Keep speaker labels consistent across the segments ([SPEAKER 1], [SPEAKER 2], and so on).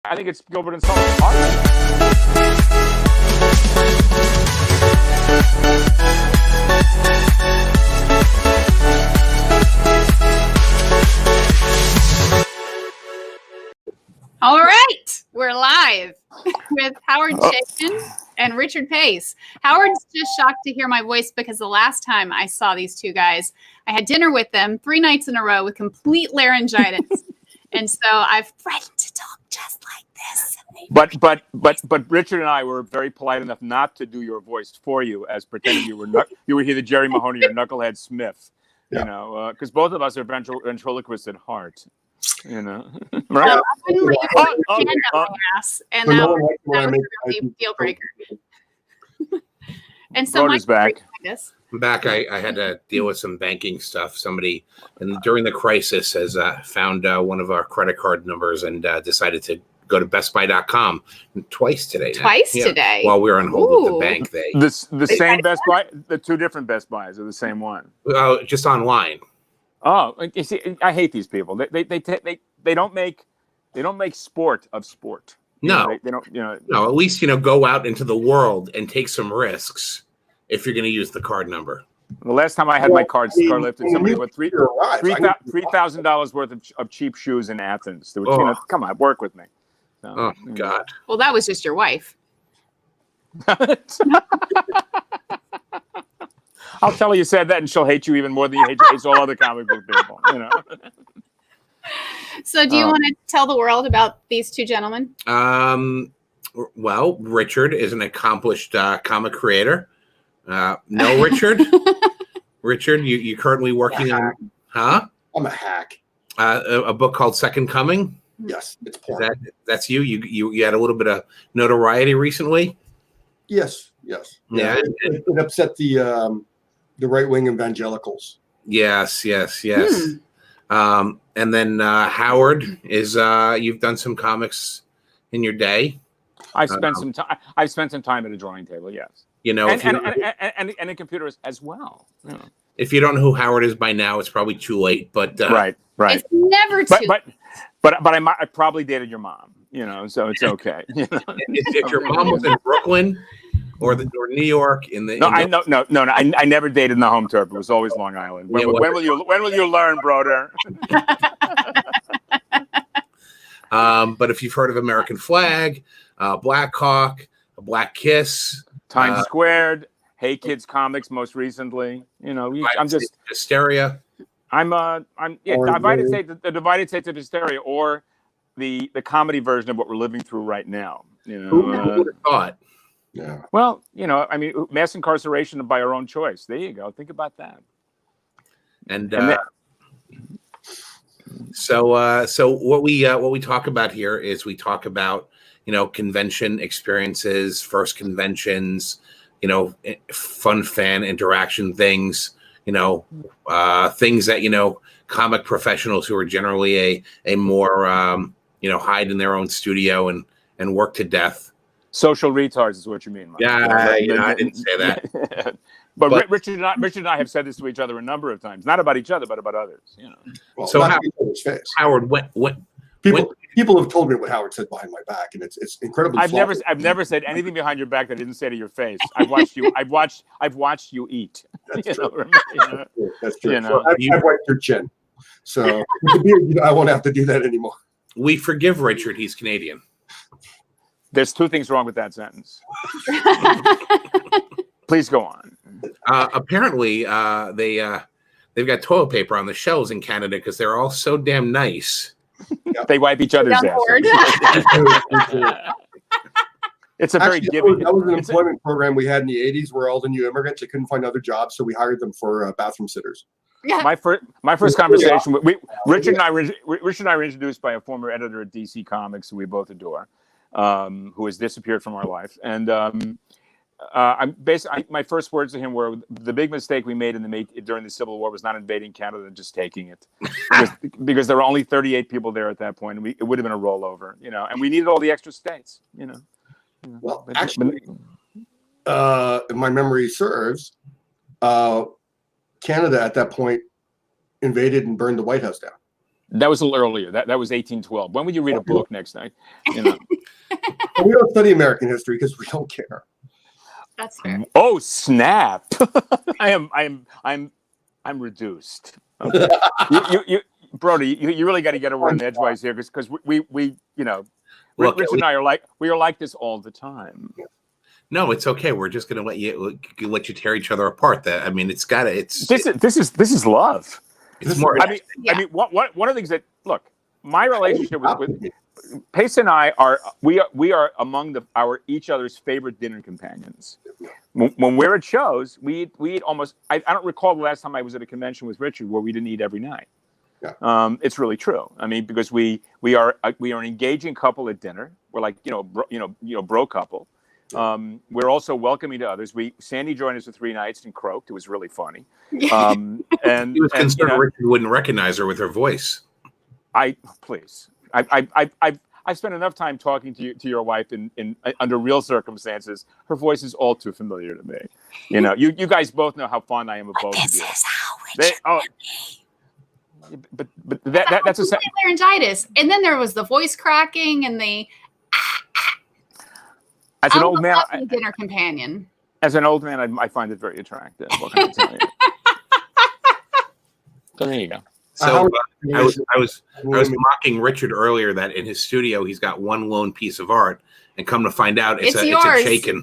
[SPEAKER 1] I think it's Gilbert and Sullivan.
[SPEAKER 2] All right, we're live with Howard Chaykin and Richard Pace. Howard's just shocked to hear my voice because the last time I saw these two guys, I had dinner with them 3 nights in a row with complete laryngitis. And so I've frightened to talk just like this.
[SPEAKER 1] But Richard and I were very polite enough not to do your voice for you, as pretending you were either Jerry Mahoney or Knucklehead Smith. You know, because both of us are ventriloquists at heart. You know, right?
[SPEAKER 2] I wouldn't let you put your hand up my ass, and that was really a deal breaker. And so
[SPEAKER 1] Broder's back.
[SPEAKER 3] I'm back. I had to deal with some banking stuff. Somebody during the crisis has found one of our credit card numbers and decided to go to bestbuy.com twice today.
[SPEAKER 2] Today?
[SPEAKER 3] While we were on hold with the bank.
[SPEAKER 1] The same Best Buy? The 2 different Best Buys are the same one?
[SPEAKER 3] Just online.
[SPEAKER 1] Oh, you see, I hate these people. They don't make sport of sport.
[SPEAKER 3] No,
[SPEAKER 1] they don't.
[SPEAKER 3] No, at least go out into the world and take some risks if you're going to use the card number.
[SPEAKER 1] The last time I had my car lifted, somebody with $3,000 worth of cheap shoes in Athens. There was, come on, work with me.
[SPEAKER 3] Oh God.
[SPEAKER 2] Well, that was just your wife.
[SPEAKER 1] I'll tell her you said that, and she'll hate you even more than you hates all other comic book people.
[SPEAKER 2] So, do you want to tell the world about these 2 gentlemen?
[SPEAKER 3] Well, Richard is an accomplished comic creator. No, Richard. Richard, you currently working on? Huh?
[SPEAKER 4] I'm a hack.
[SPEAKER 3] A book called Second Coming.
[SPEAKER 4] Yes, it's porn.
[SPEAKER 3] That's you. You had a little bit of notoriety recently.
[SPEAKER 4] Yes.
[SPEAKER 3] Yeah.
[SPEAKER 4] It upset the right-wing evangelicals.
[SPEAKER 3] Yes. And then Howard is you've done some comics in your day.
[SPEAKER 1] I've spent some time. I've spent some time at a drawing table. Yes. And in computers as well.
[SPEAKER 3] If you don't know who Howard is by now, it's probably too late. But
[SPEAKER 1] right.
[SPEAKER 2] It's never too.
[SPEAKER 1] But I probably dated your mom. So it's okay.
[SPEAKER 3] If your mom was in Brooklyn or New York
[SPEAKER 1] I never dated in the home turf. It was always Long Island. When will you learn, Broder?
[SPEAKER 3] But if you've heard of American Flag, Black Hawk, Black Kiss,
[SPEAKER 1] Times Squared, Hey Kids Comics, most recently, I'm just
[SPEAKER 3] Hysteria.
[SPEAKER 1] I'm Divided States of Hysteria, or the comedy version of what we're living through right now.
[SPEAKER 3] Who would have thought?
[SPEAKER 4] Yeah.
[SPEAKER 1] Well, mass incarceration by our own choice. There you go. Think about that.
[SPEAKER 3] So what we talk about here is we talk about convention experiences, first conventions, fun fan interaction things, things that comic professionals who are generally a more hide in their own studio and work to death.
[SPEAKER 1] Social retards is what you mean, Mike.
[SPEAKER 3] Yeah, I didn't say that.
[SPEAKER 1] but Richard and I have said this to each other a number of times, not about each other, but about others.
[SPEAKER 4] Well,
[SPEAKER 3] so
[SPEAKER 4] Howard,
[SPEAKER 3] what
[SPEAKER 4] people have told me what Howard said behind my back, and it's incredibly.
[SPEAKER 1] I've never said anything behind your back that I didn't say to your face. I've watched you eat.
[SPEAKER 4] That's true. That's true. I've wiped your chin, so I won't have to do that anymore.
[SPEAKER 3] We forgive Richard. He's Canadian.
[SPEAKER 1] There's 2 things wrong with that sentence. Please go on.
[SPEAKER 3] Apparently, they've got toilet paper on the shelves in Canada because they're all so damn nice.
[SPEAKER 4] Yep.
[SPEAKER 1] They wipe each other's asses. It's a very giving.
[SPEAKER 4] That was an employment program we had in the 80s where all the new immigrants, they couldn't find other jobs, so we hired them for bathroom sitters.
[SPEAKER 2] Yeah.
[SPEAKER 1] My first conversation, Richard and I were introduced by a former editor at DC Comics, who we both adore, who has disappeared from our life. And my first words to him were, the big mistake we made during the Civil War was not invading Canada and just taking it, because there were only 38 people there at that point, and it would have been a rollover, and we needed all the extra states,
[SPEAKER 4] Well, actually, if my memory serves, Canada at that point invaded and burned the White House down.
[SPEAKER 1] That was a little earlier. That was 1812. When would you read a book next night? You know.
[SPEAKER 4] Well, we don't study American history because we don't care.
[SPEAKER 2] That's fair.
[SPEAKER 1] Oh snap! I'm reduced. Okay. you Brody, you really got to get a word in edgewise here because we you know,
[SPEAKER 3] Look,
[SPEAKER 1] Rich and I are like this all the time.
[SPEAKER 3] No, it's okay. We're just gonna let you tear each other apart. That I mean, this
[SPEAKER 1] is love.
[SPEAKER 3] It's more.
[SPEAKER 1] I mean, one of the things that look, my relationship with Pace and I are among our each other's favorite dinner companions. When we're at shows, we eat almost. I don't recall the last time I was at a convention with Richard where we didn't eat every night.
[SPEAKER 4] Yeah.
[SPEAKER 1] It's really true. I mean, because we are an engaging couple at dinner. We're like bro couple. We're also welcoming to others. Sandy joined us for 3 nights and croaked. It was really funny. And
[SPEAKER 3] he was concerned Richard wouldn't recognize her with her voice.
[SPEAKER 1] I've spent enough time talking to your wife in under real circumstances. Her voice is all too familiar to me. You know, you guys both know how fond I am of both of you.
[SPEAKER 2] This is how Richard
[SPEAKER 1] but that's a
[SPEAKER 2] laryngitis, and then there was the voice cracking and the.
[SPEAKER 1] As an old man,
[SPEAKER 2] dinner companion.
[SPEAKER 1] As an old man, I find it very attractive. What can I tell you? So there you go.
[SPEAKER 3] So I was mocking Richard earlier that in his studio he's got one lone piece of art, and come to find out it's a Chaykin.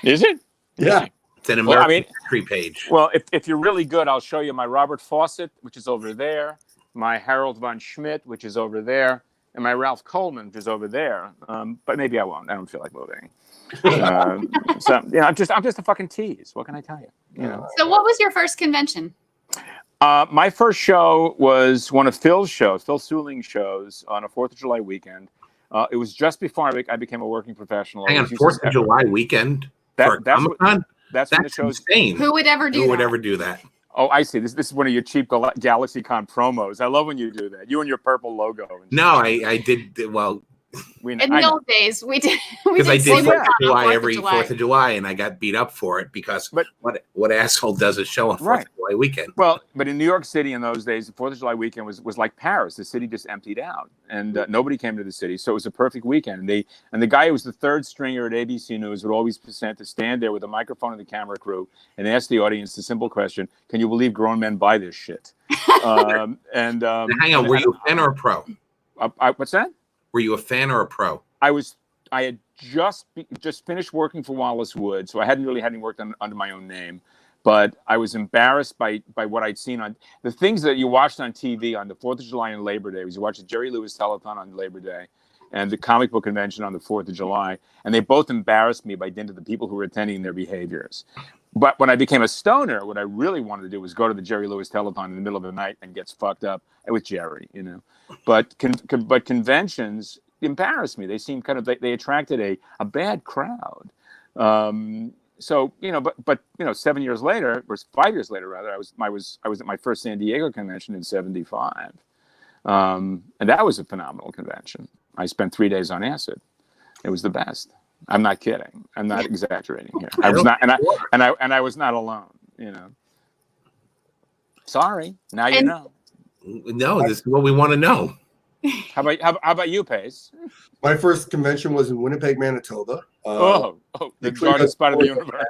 [SPEAKER 1] Is it?
[SPEAKER 4] Yeah.
[SPEAKER 3] It's an American history page.
[SPEAKER 1] Well, if you're really good, I'll show you my Robert Fawcett, which is over there, my Harold von Schmidt, which is over there, and my Ralph Coleman, which is over there. But maybe I won't. I don't feel like moving. So I'm just a fucking tease. What can I tell you? You know.
[SPEAKER 2] So what was your first convention?
[SPEAKER 1] My first show was one of Phil Seuling's shows on a 4th of July weekend. It was just before I became a working professional.
[SPEAKER 3] Hang on, 4th of July weekend for Comic-Con?
[SPEAKER 1] That's when the show's
[SPEAKER 3] insane.
[SPEAKER 2] Who would ever do that?
[SPEAKER 1] Oh, I see. This is one of your cheap GalaxyCon promos. I love when you do that. You and your purple logo.
[SPEAKER 3] No, I did. Well,
[SPEAKER 2] in the old days, we did.
[SPEAKER 3] Because I did 4th of July every 4th of July, and I got beat up for it because what asshole does a show on 4th of July weekend?
[SPEAKER 1] Well, but in New York City in those days, the 4th of July weekend was like Paris. The city just emptied out, and nobody came to the city, so it was a perfect weekend. And the guy who was the third stringer at ABC News would always be sent to stand there with a microphone and the camera crew and ask the audience the simple question: "Can you believe grown men buy this shit?"
[SPEAKER 3] Hang on, were you a fan or a pro?
[SPEAKER 1] What's that?
[SPEAKER 3] Were you a fan or a pro?
[SPEAKER 1] I had just finished working for Wallace Wood, so I hadn't worked under my own name. But I was embarrassed by what I'd seen on the things that you watched on TV on the 4th of July and Labor Day. Was you watched the Jerry Lewis Telethon on Labor Day and the comic book convention on the 4th of July, and they both embarrassed me by dint of the people who were attending their behaviors. But when I became a stoner, what I really wanted to do was go to the Jerry Lewis Telethon in the middle of the night and get fucked up with Jerry, you know. But conventions embarrassed me. They seemed they attracted a bad crowd. So but 7 years later, or 5 years later rather, I was at my first San Diego convention in '75, and that was a phenomenal convention. I spent 3 days on acid. It was the best. I'm not kidding. I'm not exaggerating here. I was not, and I was not alone. You know. Sorry. Now you know.
[SPEAKER 3] No, this is what we want to know.
[SPEAKER 1] How about you, Pace?
[SPEAKER 4] My first convention was in Winnipeg, Manitoba.
[SPEAKER 1] The garden spot of the universe.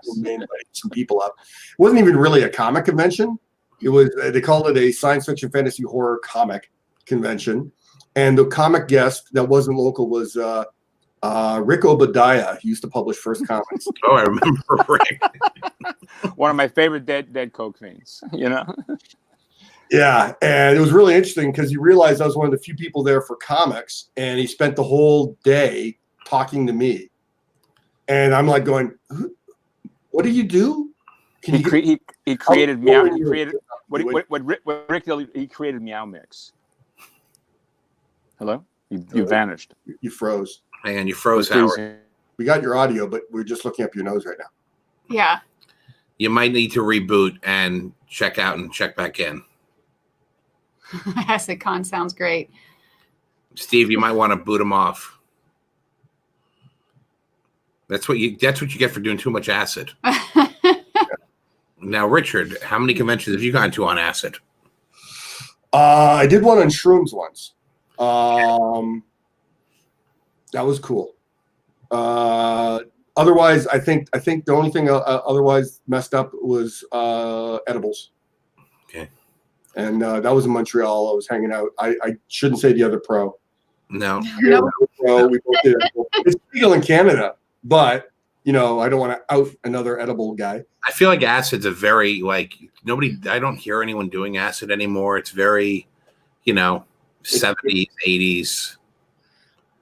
[SPEAKER 4] Some people up. It wasn't even really a comic convention. It was they called it a science fiction, fantasy, horror comic convention, and the comic guest that wasn't local was Rick Obadiah. He used to publish First Comics.
[SPEAKER 3] Oh, I remember Rick.
[SPEAKER 1] One of my favorite dead coke fiends. You know.
[SPEAKER 4] Yeah, and it was really interesting because he realized I was one of the few people there for comics, and he spent the whole day talking to me. And I'm like going, "What do you do?"
[SPEAKER 1] He created Meow. He created what Rick did. He created Meow Mix. Hello, you vanished.
[SPEAKER 4] You froze.
[SPEAKER 3] Man, you froze, Howard.
[SPEAKER 4] We got your audio, but we're just looking up your nose right now.
[SPEAKER 2] Yeah.
[SPEAKER 3] You might need to reboot and check out and check back in.
[SPEAKER 2] GalaxyCon sounds great.
[SPEAKER 3] Steve, you might want to boot him off. That's what you get for doing too much acid. Now, Richard, how many conventions have you gone to on acid?
[SPEAKER 4] I did one on shrooms once. That was cool. Otherwise, I think the only thing otherwise messed up was edibles.
[SPEAKER 3] Okay.
[SPEAKER 4] And that was in Montreal. I was hanging out. I shouldn't say the other pro.
[SPEAKER 3] No.
[SPEAKER 2] No.
[SPEAKER 4] Pro. We both did edible. It's legal in Canada, but I don't want to out another edible guy.
[SPEAKER 3] I feel like acid's a very nobody. I don't hear anyone doing acid anymore. It's very, 70s, 80s.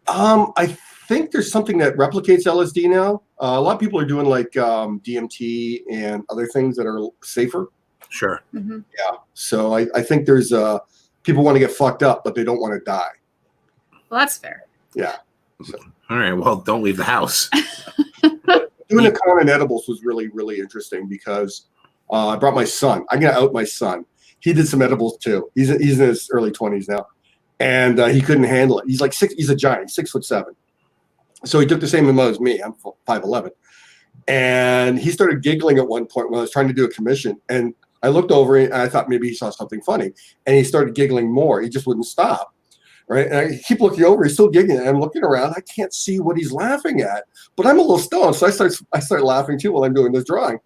[SPEAKER 4] I think there's something that replicates LSD now. A lot of people are doing like DMT and other things that are safer.
[SPEAKER 3] Sure.
[SPEAKER 2] Mm-hmm.
[SPEAKER 4] Yeah. So I think there's people want to get fucked up, but they don't want to die.
[SPEAKER 2] Well, that's fair.
[SPEAKER 4] Yeah.
[SPEAKER 3] All right. Well, don't leave the house.
[SPEAKER 4] Doing a con on edibles was really, really interesting because I brought my son. I'm going to out my son. He did some edibles too. He's in his early 20s now. And he couldn't handle it. He's like he's a giant, 6'7". So he took the same amount as me. I'm 5'11". And he started giggling at one point when I was trying to do a commission. And I looked over and I thought maybe he saw something funny. And he started giggling more. He just wouldn't stop. Right. And I keep looking over. He's still giggling. And I'm looking around. I can't see what he's laughing at. But I'm a little stoned. So I start laughing too while I'm doing this drawing.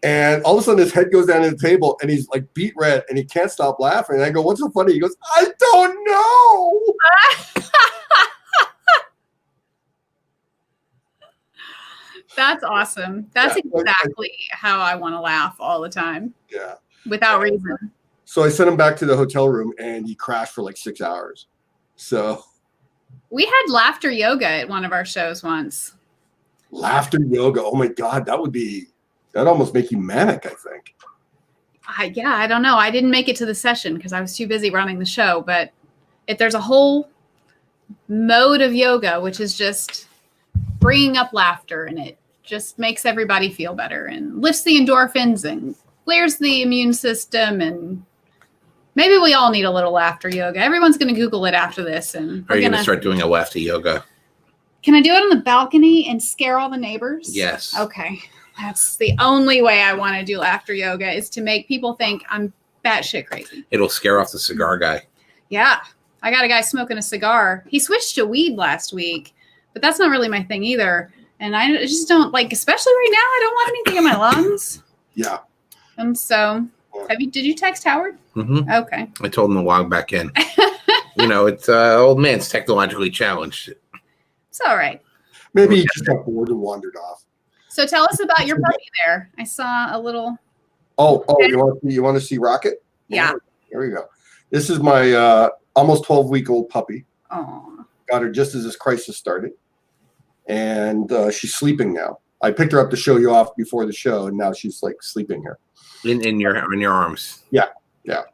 [SPEAKER 4] And all of a sudden his head goes down to the table and he's like beet red and he can't stop laughing. And I go, "What's so funny?" He goes, "I don't know."
[SPEAKER 2] That's awesome. That's exactly how I want to laugh all the time.
[SPEAKER 4] Yeah.
[SPEAKER 2] Without reason.
[SPEAKER 4] So I sent him back to the hotel room and he crashed for like 6 hours. So
[SPEAKER 2] We had laughter yoga at one of our shows once.
[SPEAKER 4] laughter yoga. Oh my God. That'd almost make you manic, I think.
[SPEAKER 2] I don't know. I didn't make it to the session because I was too busy running the show. But if there's a whole mode of yoga, which is just bringing up laughter, and it just makes everybody feel better and lifts the endorphins and clears the immune system. And maybe we all need a little laughter yoga. Everyone's going to Google it after this. And
[SPEAKER 3] Are you going to start doing a laughter yoga?
[SPEAKER 2] Can I do it on the balcony and scare all the neighbors?
[SPEAKER 3] Yes.
[SPEAKER 2] Okay. That's the only way I want to do laughter yoga, is to make people think I'm batshit crazy.
[SPEAKER 3] It'll scare off the cigar guy.
[SPEAKER 2] Yeah. I got a guy smoking a cigar. He switched to weed last week, but that's not really my thing either. And I just don't especially right now, I don't want anything in my lungs.
[SPEAKER 4] Yeah.
[SPEAKER 2] And so, did you text Howard?
[SPEAKER 3] Mm-hmm.
[SPEAKER 2] Okay.
[SPEAKER 3] I told him to log back in. It's old man's technologically challenged.
[SPEAKER 2] It's all right.
[SPEAKER 4] Maybe he just got bored and wandered off.
[SPEAKER 2] So tell us about your puppy there. I saw a little.
[SPEAKER 4] Oh, you want to see Rocket?
[SPEAKER 2] Yeah.
[SPEAKER 4] Here we go. This is my almost 12-week-old puppy.
[SPEAKER 2] Oh.
[SPEAKER 4] Got her just as this crisis started. And she's sleeping now. I picked her up to show you off before the show, and now she's like sleeping here.
[SPEAKER 3] In your arms.
[SPEAKER 4] Yeah.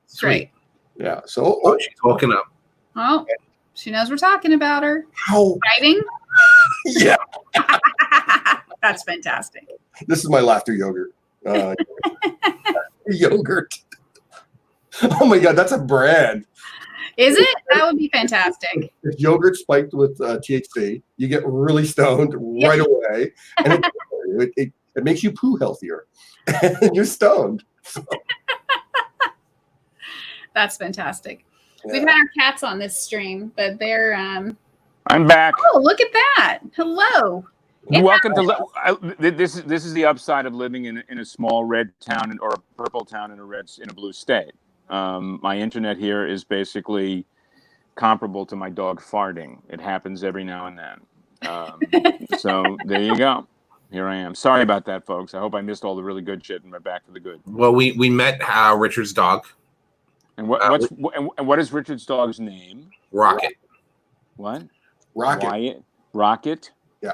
[SPEAKER 2] Sweet.
[SPEAKER 4] Yeah. So
[SPEAKER 3] She's woken up.
[SPEAKER 2] Oh, she knows we're talking about her.
[SPEAKER 4] How?
[SPEAKER 2] Fighting?
[SPEAKER 4] Yeah.
[SPEAKER 2] That's fantastic.
[SPEAKER 4] This is my laughter yogurt. Yogurt. Oh my God, that's a brand.
[SPEAKER 2] Is it? That would be fantastic.
[SPEAKER 4] It's yogurt spiked with THC. You get really stoned right away, and it makes you poo healthier, and you're stoned. So.
[SPEAKER 2] That's fantastic.
[SPEAKER 4] Yeah.
[SPEAKER 2] We've had our cats on this stream, but they're
[SPEAKER 1] I'm back.
[SPEAKER 2] Oh, look at that. Hello.
[SPEAKER 1] Welcome to this is the upside of living in a small red town or a purple town in a blue state. My internet here is basically comparable to my dog farting. It happens every now and then. So there you go. Here I am. Sorry about that, folks. I hope I missed all the really good shit and we're back to the good.
[SPEAKER 3] Well, we met Richard's dog.
[SPEAKER 1] And what is Richard's dog's name?
[SPEAKER 3] Rocket.
[SPEAKER 1] What?
[SPEAKER 4] Rocket.
[SPEAKER 1] Wyatt? Rocket?
[SPEAKER 4] Yeah.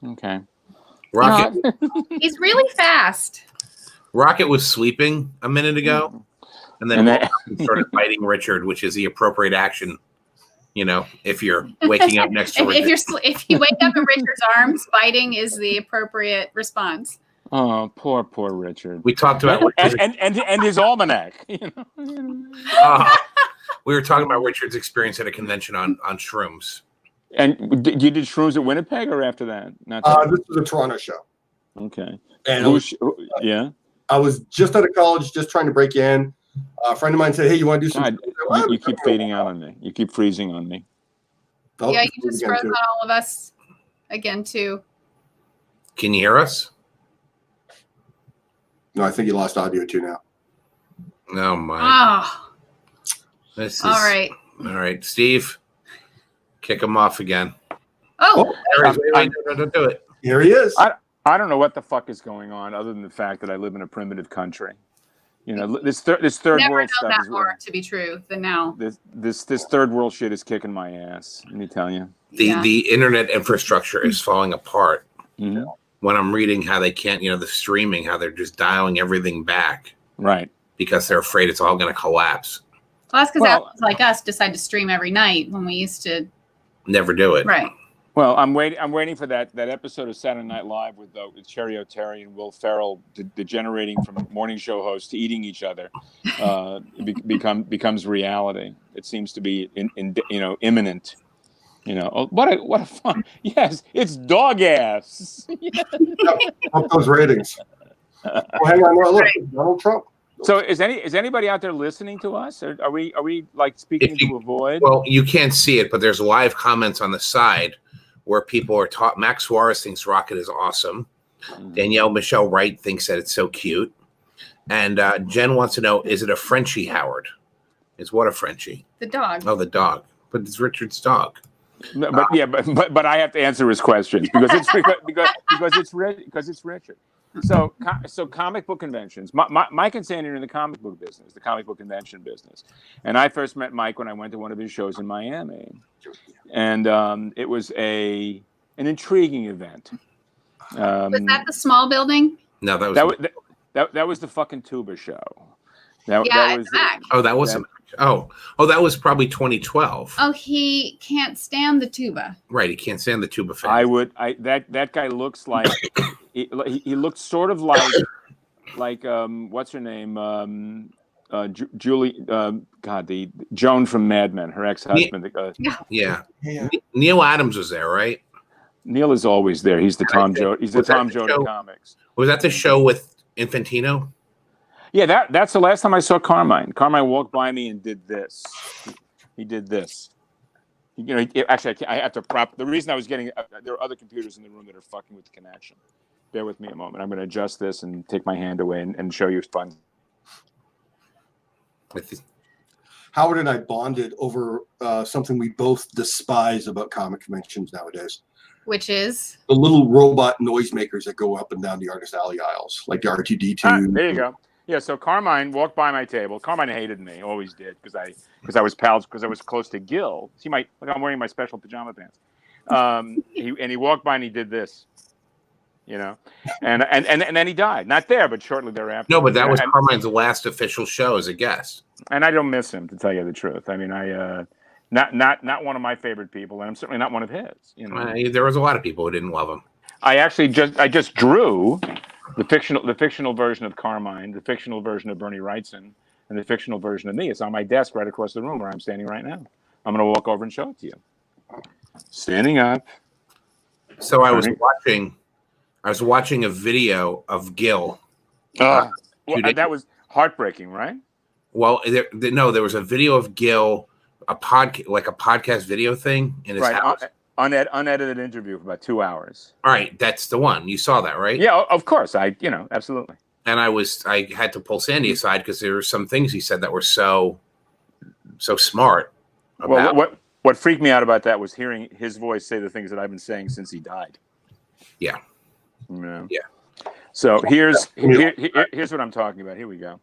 [SPEAKER 1] Okay.
[SPEAKER 3] Rocket.
[SPEAKER 2] He's really fast.
[SPEAKER 3] Rocket was sleeping a minute ago, and then started biting Richard, which is the appropriate action. If you're waking up next to Richard.
[SPEAKER 2] If you wake up in Richard's arms, biting is the appropriate response.
[SPEAKER 1] Oh, poor Richard.
[SPEAKER 3] We talked about
[SPEAKER 1] and his almanac.
[SPEAKER 3] We were talking about Richard's experience at a convention on shrooms.
[SPEAKER 1] And you did shrooms at Winnipeg or after that?
[SPEAKER 4] This was a Toronto show.
[SPEAKER 1] Okay.
[SPEAKER 4] And
[SPEAKER 1] yeah.
[SPEAKER 4] I was just out of college, just trying to break in. A friend of mine said, "Hey, you want to do some?"
[SPEAKER 1] God, you keep fading out on me. You keep freezing on me.
[SPEAKER 4] Oh,
[SPEAKER 2] Yeah, you just froze on all of us again too.
[SPEAKER 3] Can you hear us?
[SPEAKER 4] No, I think you lost audio too now.
[SPEAKER 3] Oh my.
[SPEAKER 2] Oh,
[SPEAKER 3] This is
[SPEAKER 2] all right.
[SPEAKER 3] All right, Steve. Kick him off again.
[SPEAKER 2] Oh,
[SPEAKER 3] Don't do it.
[SPEAKER 4] Here he is.
[SPEAKER 1] I don't know what the fuck is going on, other than the fact that I live in a primitive country. You know, this third
[SPEAKER 2] never
[SPEAKER 1] world
[SPEAKER 2] known
[SPEAKER 1] stuff
[SPEAKER 2] that
[SPEAKER 1] is
[SPEAKER 2] more to be true than now.
[SPEAKER 1] this third world shit is kicking my ass. Let me tell you.
[SPEAKER 3] The internet infrastructure is falling apart.
[SPEAKER 1] Mm-hmm.
[SPEAKER 3] When I'm reading how they can't, the streaming, how they're just dialing everything back.
[SPEAKER 1] Right.
[SPEAKER 3] Because they're afraid it's all going to collapse.
[SPEAKER 2] Well, that's because assholes like us decide to stream every night when we used to
[SPEAKER 3] never do it.
[SPEAKER 2] Right.
[SPEAKER 1] Well, I'm waiting for that episode of Saturday Night Live with Cherry O'Terry and Will Ferrell degenerating from morning show hosts to eating each other becomes reality. It seems to be imminent. What a fun. Yes, it's dog ass.
[SPEAKER 4] Up those ratings. Oh, hang on, look, Donald Trump.
[SPEAKER 1] So is anybody out there listening to us? Or are we like speaking into a void?
[SPEAKER 3] Well, you can't see it, but there's live comments on the side where people are taught. Max Suarez thinks Rocket is awesome. Mm-hmm. Danielle Michelle Wright thinks that it's so cute. And Jen wants to know, is it a Frenchie, Howard? Is what a Frenchie?
[SPEAKER 2] The dog.
[SPEAKER 3] Oh, the dog. But it's Richard's dog.
[SPEAKER 1] No, but I have to answer his questions because it's Richard. So comic book conventions. Mike and Sandy are in the comic book business, the comic book convention business. And I first met Mike when I went to one of his shows in Miami, and it was an intriguing event.
[SPEAKER 2] Was that the small building?
[SPEAKER 3] No,
[SPEAKER 1] that was the fucking Tuba show.
[SPEAKER 2] That was
[SPEAKER 3] that was probably 2012.
[SPEAKER 2] Oh, he can't stand the tuba.
[SPEAKER 3] Right, he can't stand the tuba fan.
[SPEAKER 1] That guy looks like he looked sort of like what's her name, Julie, the Joan from Mad Men, her ex-husband.
[SPEAKER 3] Yeah. Neil Adams was there, right?
[SPEAKER 1] Neil is always there. He's the Tom Joad. He's the Tom Joad of comics.
[SPEAKER 3] Was that the show with Infantino?
[SPEAKER 1] Yeah, that's the last time I saw Carmine. Carmine walked by me and did this. He did this. Actually, I have to prop. The reason I was getting there are other computers in the room that are fucking with the connection. Bear with me a moment. I'm going to adjust this and take my hand away and show you fun.
[SPEAKER 4] Howard and I bonded over something we both despise about comic conventions nowadays.
[SPEAKER 2] Which is?
[SPEAKER 4] The little robot noisemakers that go up and down the artist alley aisles, like the R2-D2.
[SPEAKER 1] There you go. Yeah, so Carmine walked by my table. Carmine hated me, always did, because I was pals, because I was close to Gil. See I'm wearing my special pajama pants. He walked by and he did this, and then he died. Not there, but shortly thereafter.
[SPEAKER 3] No, but that was Carmine's last official show as a guest. And
[SPEAKER 1] I don't miss him, to tell you the truth. I mean, not one of my favorite people, and I'm certainly not one of his.
[SPEAKER 3] There was a lot of people who didn't love him.
[SPEAKER 1] I just drew the fictional version of Carmine, the fictional version of Bernie Wrightson, and the fictional version of me. It's on my desk right across the room where I'm standing right now. I'm going to walk over and show it to you. Standing up.
[SPEAKER 3] So I was watching a video of Gil.
[SPEAKER 1] That was heartbreaking, right?
[SPEAKER 3] Well, there was a video of Gil, a podcast video thing in his house.
[SPEAKER 1] Unedited interview for about 2 hours.
[SPEAKER 3] All right, that's the one. You saw that, right?
[SPEAKER 1] Yeah, of course. Absolutely. And
[SPEAKER 3] I had to pull Sandy aside because there were some things he said that were so smart.
[SPEAKER 1] Well, what freaked me out about that was hearing his voice say the things that I've been saying since he died.
[SPEAKER 3] Yeah.
[SPEAKER 1] Yeah.
[SPEAKER 3] Yeah.
[SPEAKER 1] So here's what I'm talking about. Here we go.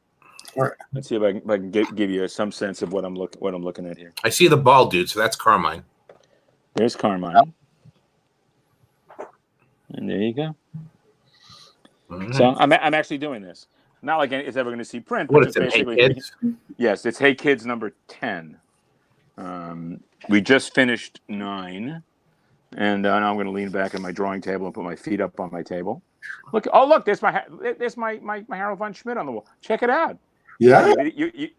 [SPEAKER 4] All right.
[SPEAKER 1] Let's see if I can give you some sense of what I'm looking at here.
[SPEAKER 3] I see the bald dude, so that's Carmine.
[SPEAKER 1] There's Carmine. And there you go. Right. So I'm actually doing this. Not like it's ever going to see print.
[SPEAKER 3] What is it, Hey Kids?
[SPEAKER 1] Yes, it's Hey Kids number 10. We just finished 9. And now I'm going to lean back at my drawing table and put my feet up on my table. Look, there's my Harold von Schmidt on the wall. Check it out.
[SPEAKER 4] Yeah.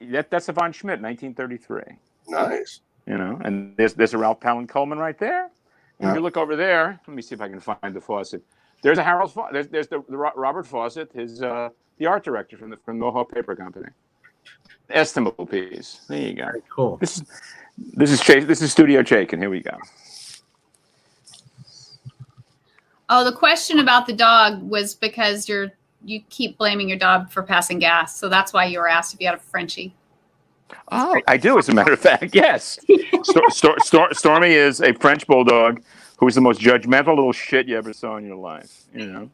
[SPEAKER 1] That's a von Schmidt, 1933.
[SPEAKER 4] Nice.
[SPEAKER 1] And there's a Ralph Palin Coleman right there. And if you look over there, let me see if I can find the Fawcett. There's a Harold. There's the Robert Fawcett, the art director from the Mohawk Paper Company. estimable piece. There you go.
[SPEAKER 3] Very cool.
[SPEAKER 1] This is Studio Chaykin. Here we go.
[SPEAKER 2] Oh, the question about the dog was because you keep blaming your dog for passing gas, so that's why you were asked if you had a Frenchie.
[SPEAKER 1] Oh, I do, as a matter of fact. Yes. Stormy is a French bulldog who is the most judgmental little shit you ever saw in your life. You know.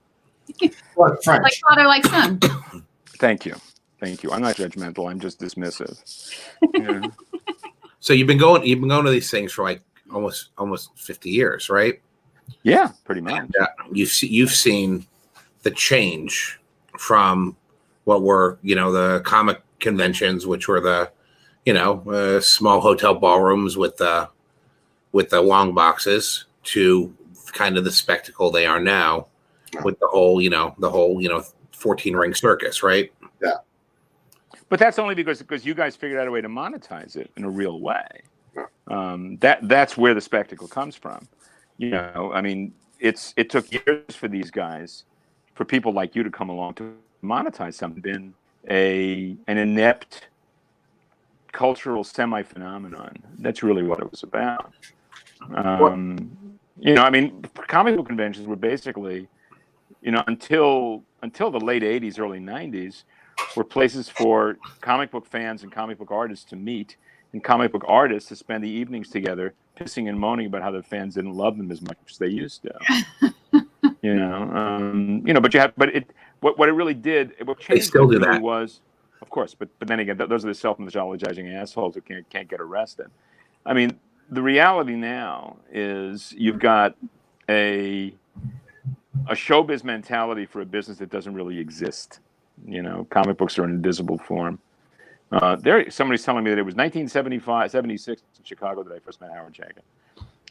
[SPEAKER 4] What, French?
[SPEAKER 2] Like father, like son.
[SPEAKER 1] Thank you. I'm not judgmental. I'm just dismissive. Yeah.
[SPEAKER 3] So you've been going to these things for like almost 50 years, right?
[SPEAKER 1] Yeah, pretty much.
[SPEAKER 3] Yeah, you've seen the change from what were the comic conventions, which were the small hotel ballrooms with the long boxes, to kind of the spectacle they are now, with the whole 14 ring circus, right?
[SPEAKER 4] Yeah.
[SPEAKER 1] But that's only because you guys figured out a way to monetize it in a real way. That's where the spectacle comes from. I mean, it took years for these guys, for people like you to come along to monetize something. Been an inept cultural semi-phenomenon. That's really what it was about. I mean, comic book conventions were basically, until the late 80s, early 90s, were places for comic book fans and comic book artists to meet, and comic book artists to spend the evenings together, pissing and moaning about how their fans didn't love them as much as they used to. What it really did, what changed,
[SPEAKER 3] they still do
[SPEAKER 1] really
[SPEAKER 3] that.
[SPEAKER 1] Was, of course, but then again, those are the self-mythologizing assholes who can't get arrested. I mean, the reality now is you've got a showbiz mentality for a business that doesn't really exist. Comic books are an invisible form. Somebody's telling me that it was 76 in Chicago that I first met Howard Chaykin.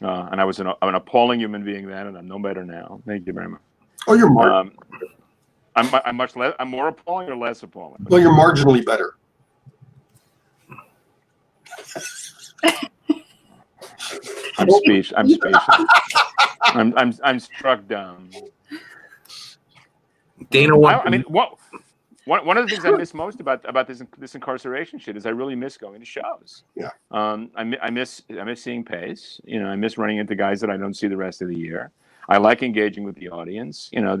[SPEAKER 1] And I was an appalling human being then, and I'm no better now. Thank you very much.
[SPEAKER 4] Oh, you're more.
[SPEAKER 1] I'm much less. I'm more appalling or less appalling.
[SPEAKER 4] Well, you're marginally better.
[SPEAKER 1] I'm speechless. I'm struck dumb.
[SPEAKER 3] Dana,
[SPEAKER 1] one of the things I miss most about this incarceration shit is I really miss going to shows.
[SPEAKER 4] Yeah.
[SPEAKER 1] I miss seeing Pace. I miss running into guys that I don't see the rest of the year. I like engaging with the audience. For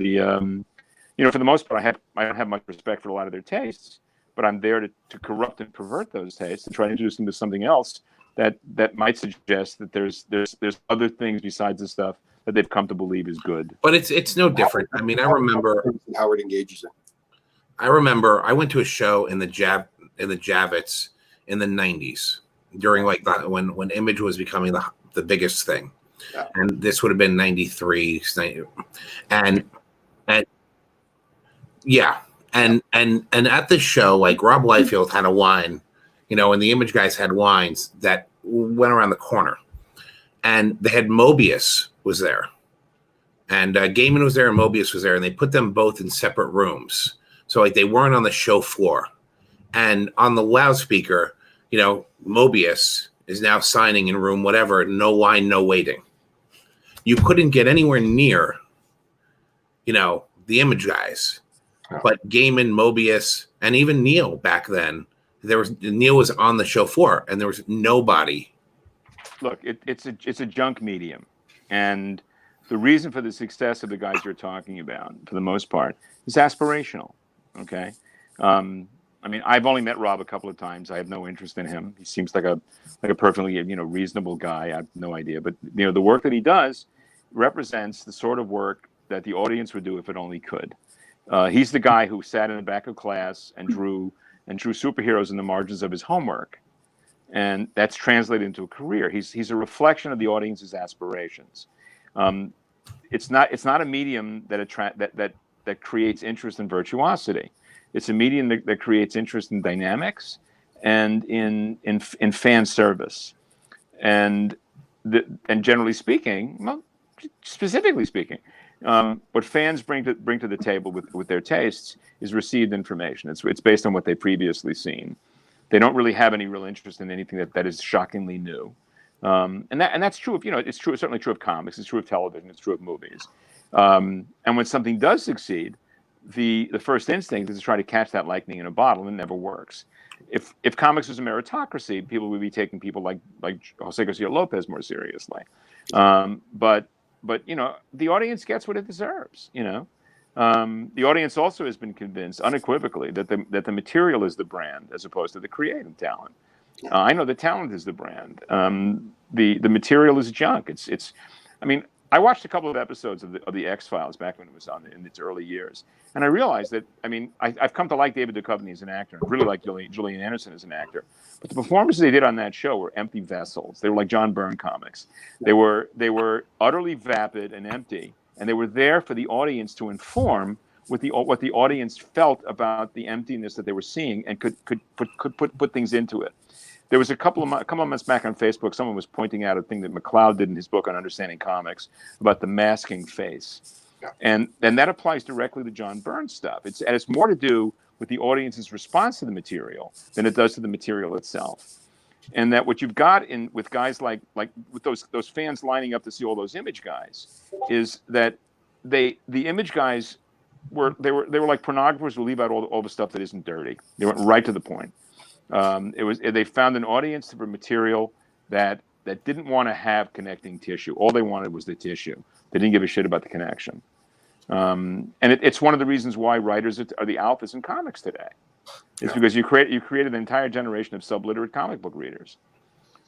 [SPEAKER 1] the most part, I don't have much respect for a lot of their tastes, but I'm there to corrupt and pervert those tastes and try to introduce them to something else that might suggest that there's other things besides the stuff that they've come to believe is good.
[SPEAKER 3] But it's no different. I mean, I remember
[SPEAKER 4] Howard engages in.
[SPEAKER 3] I remember I went to a show in the Javits in the 90s during like that when Image was becoming the biggest thing.
[SPEAKER 4] Yeah.
[SPEAKER 3] And this would have been 93, and at this show, like Rob Liefeld had a wine, and the Image guys had wines that went around the corner, and they had Mobius was there, and Gaiman was there and Mobius was there, and they put them both in separate rooms. So like they weren't on the show floor, and on the loudspeaker, Mobius is now signing in room whatever, no line, no waiting. You couldn't get anywhere near, the Image guys, but Gaiman, Mobius, and even Neil back then, Neil was on the show floor, and there was nobody. Look,
[SPEAKER 1] it's a junk medium, and the reason for the success of the guys you're talking about, for the most part, is aspirational. Okay. I mean, I've only met Rob a couple of times. I have no interest in him. He seems like a perfectly, reasonable guy. I have no idea, but the work that he does represents the sort of work that the audience would do if it only could. He's the guy who sat in the back of class and drew superheroes in the margins of his homework, and that's translated into a career. He's a reflection of the audience's aspirations. It's not a medium that creates interest in virtuosity. It's a medium that creates interest in dynamics and in fan service, and generally speaking, well, specifically speaking, what fans bring to the table with their tastes is received information. It's based on what they've previously seen. They don't really have any real interest in anything that is shockingly new, and that's true of it's true. It's certainly true of comics. It's true of television. It's true of movies. And when something does succeed, the first instinct is to try to catch that lightning in a bottle, and it never works. if comics was a meritocracy, people would be taking people like Jose Garcia Lopez more seriously. But you know, the audience gets what it deserves. You know, the audience also has been convinced unequivocally that the material is the brand as opposed to the creative talent. I know the talent is the brand. The material is junk. It's. I mean, I watched a couple of episodes of the X-Files back when it was on in its early years, and I realized that, I mean, I've come to like David Duchovny as an actor. I really like Gillian Anderson as an actor. But the performances they did on that show were empty vessels. They were like John Byrne comics. They were utterly vapid and empty, and they were there for the audience to inform what the audience felt about the emptiness that they were seeing, and could put things into it. There was a couple of months back on Facebook, someone was pointing out a thing that McLeod did in his book on Understanding Comics about the masking face. Yeah. And that applies directly to John Byrne stuff. It's more to do with the audience's response to the material than it does to the material itself. And that what you've got with guys like with those fans lining up to see all those image guys is that the image guys were like pornographers who leave out all the stuff that isn't dirty. They went right to the point. They found an audience for material that didn't want to have connecting tissue. All they wanted was the tissue. They didn't give a shit about the connection. And it's one of the reasons why writers are the alphas in comics today. It's because you created an entire generation of subliterate comic book readers.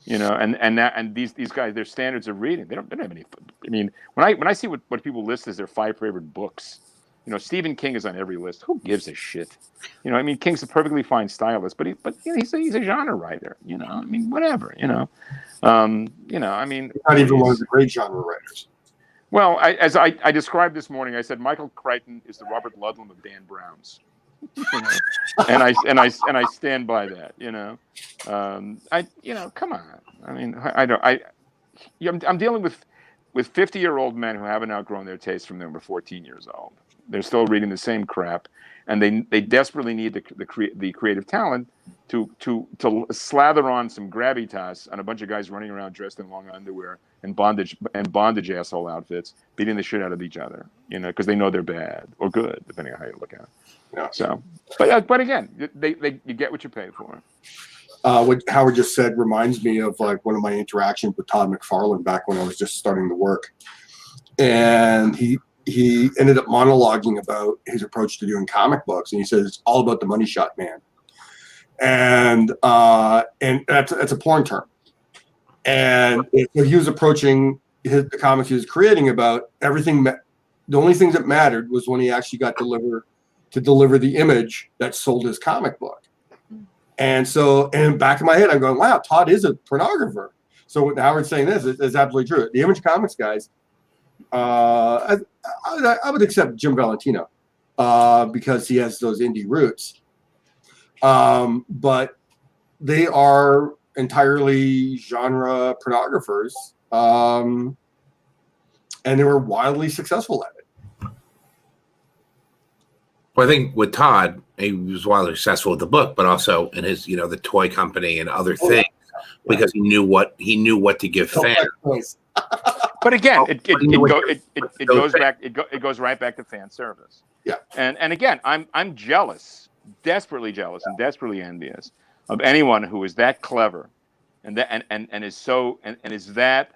[SPEAKER 1] You know, and these guys, their standards of reading, they don't have any. I mean, when I see what people list as their 5 favorite books. You know, Stephen King is on every list. Who gives a shit? You know, I mean, King's a perfectly fine stylist, but you know, he's a genre writer. You know, I mean, whatever. You know, I mean,
[SPEAKER 4] not even one of the great genre writers.
[SPEAKER 1] Well, as I described this morning, I said Michael Crichton is the Robert Ludlum of Dan Brown's. You know? and I stand by that. You know, come on. I mean, I'm dealing with 50-year-old men who haven't outgrown their taste from when they were 14 years old. They're still reading the same crap, and they desperately need the creative talent to slather on some gravitas on a bunch of guys running around dressed in long underwear and bondage asshole outfits, beating the shit out of each other. You know, because they know they're bad or good, depending on how you look at it. Yeah. So, but again, you get what you pay for.
[SPEAKER 4] What Howard just said reminds me of like one of my interactions with Todd McFarlane back when I was just starting to work, and he ended up monologuing about his approach to doing comic books, and he says it's all about the money shot, man, and that's a porn term, and so he was approaching the comics he was creating about everything. The only thing that mattered was when he actually got to deliver the image that sold his comic book. And so, and back in my head, I'm going, wow, Todd is a pornographer. So what Howard's saying is absolutely true. The Image Comics guys, I would accept Jim Valentino because he has those indie roots. But they are entirely genre pornographers, and they were wildly successful at it.
[SPEAKER 3] Well, I think with Todd, he was wildly successful with the book, but also in his, the toy company and other things, because he knew what to give fans.
[SPEAKER 1] But again, it goes right back to fan service.
[SPEAKER 4] Yeah.
[SPEAKER 1] And again, I'm jealous, desperately jealous, and desperately envious of anyone who is that clever, and is that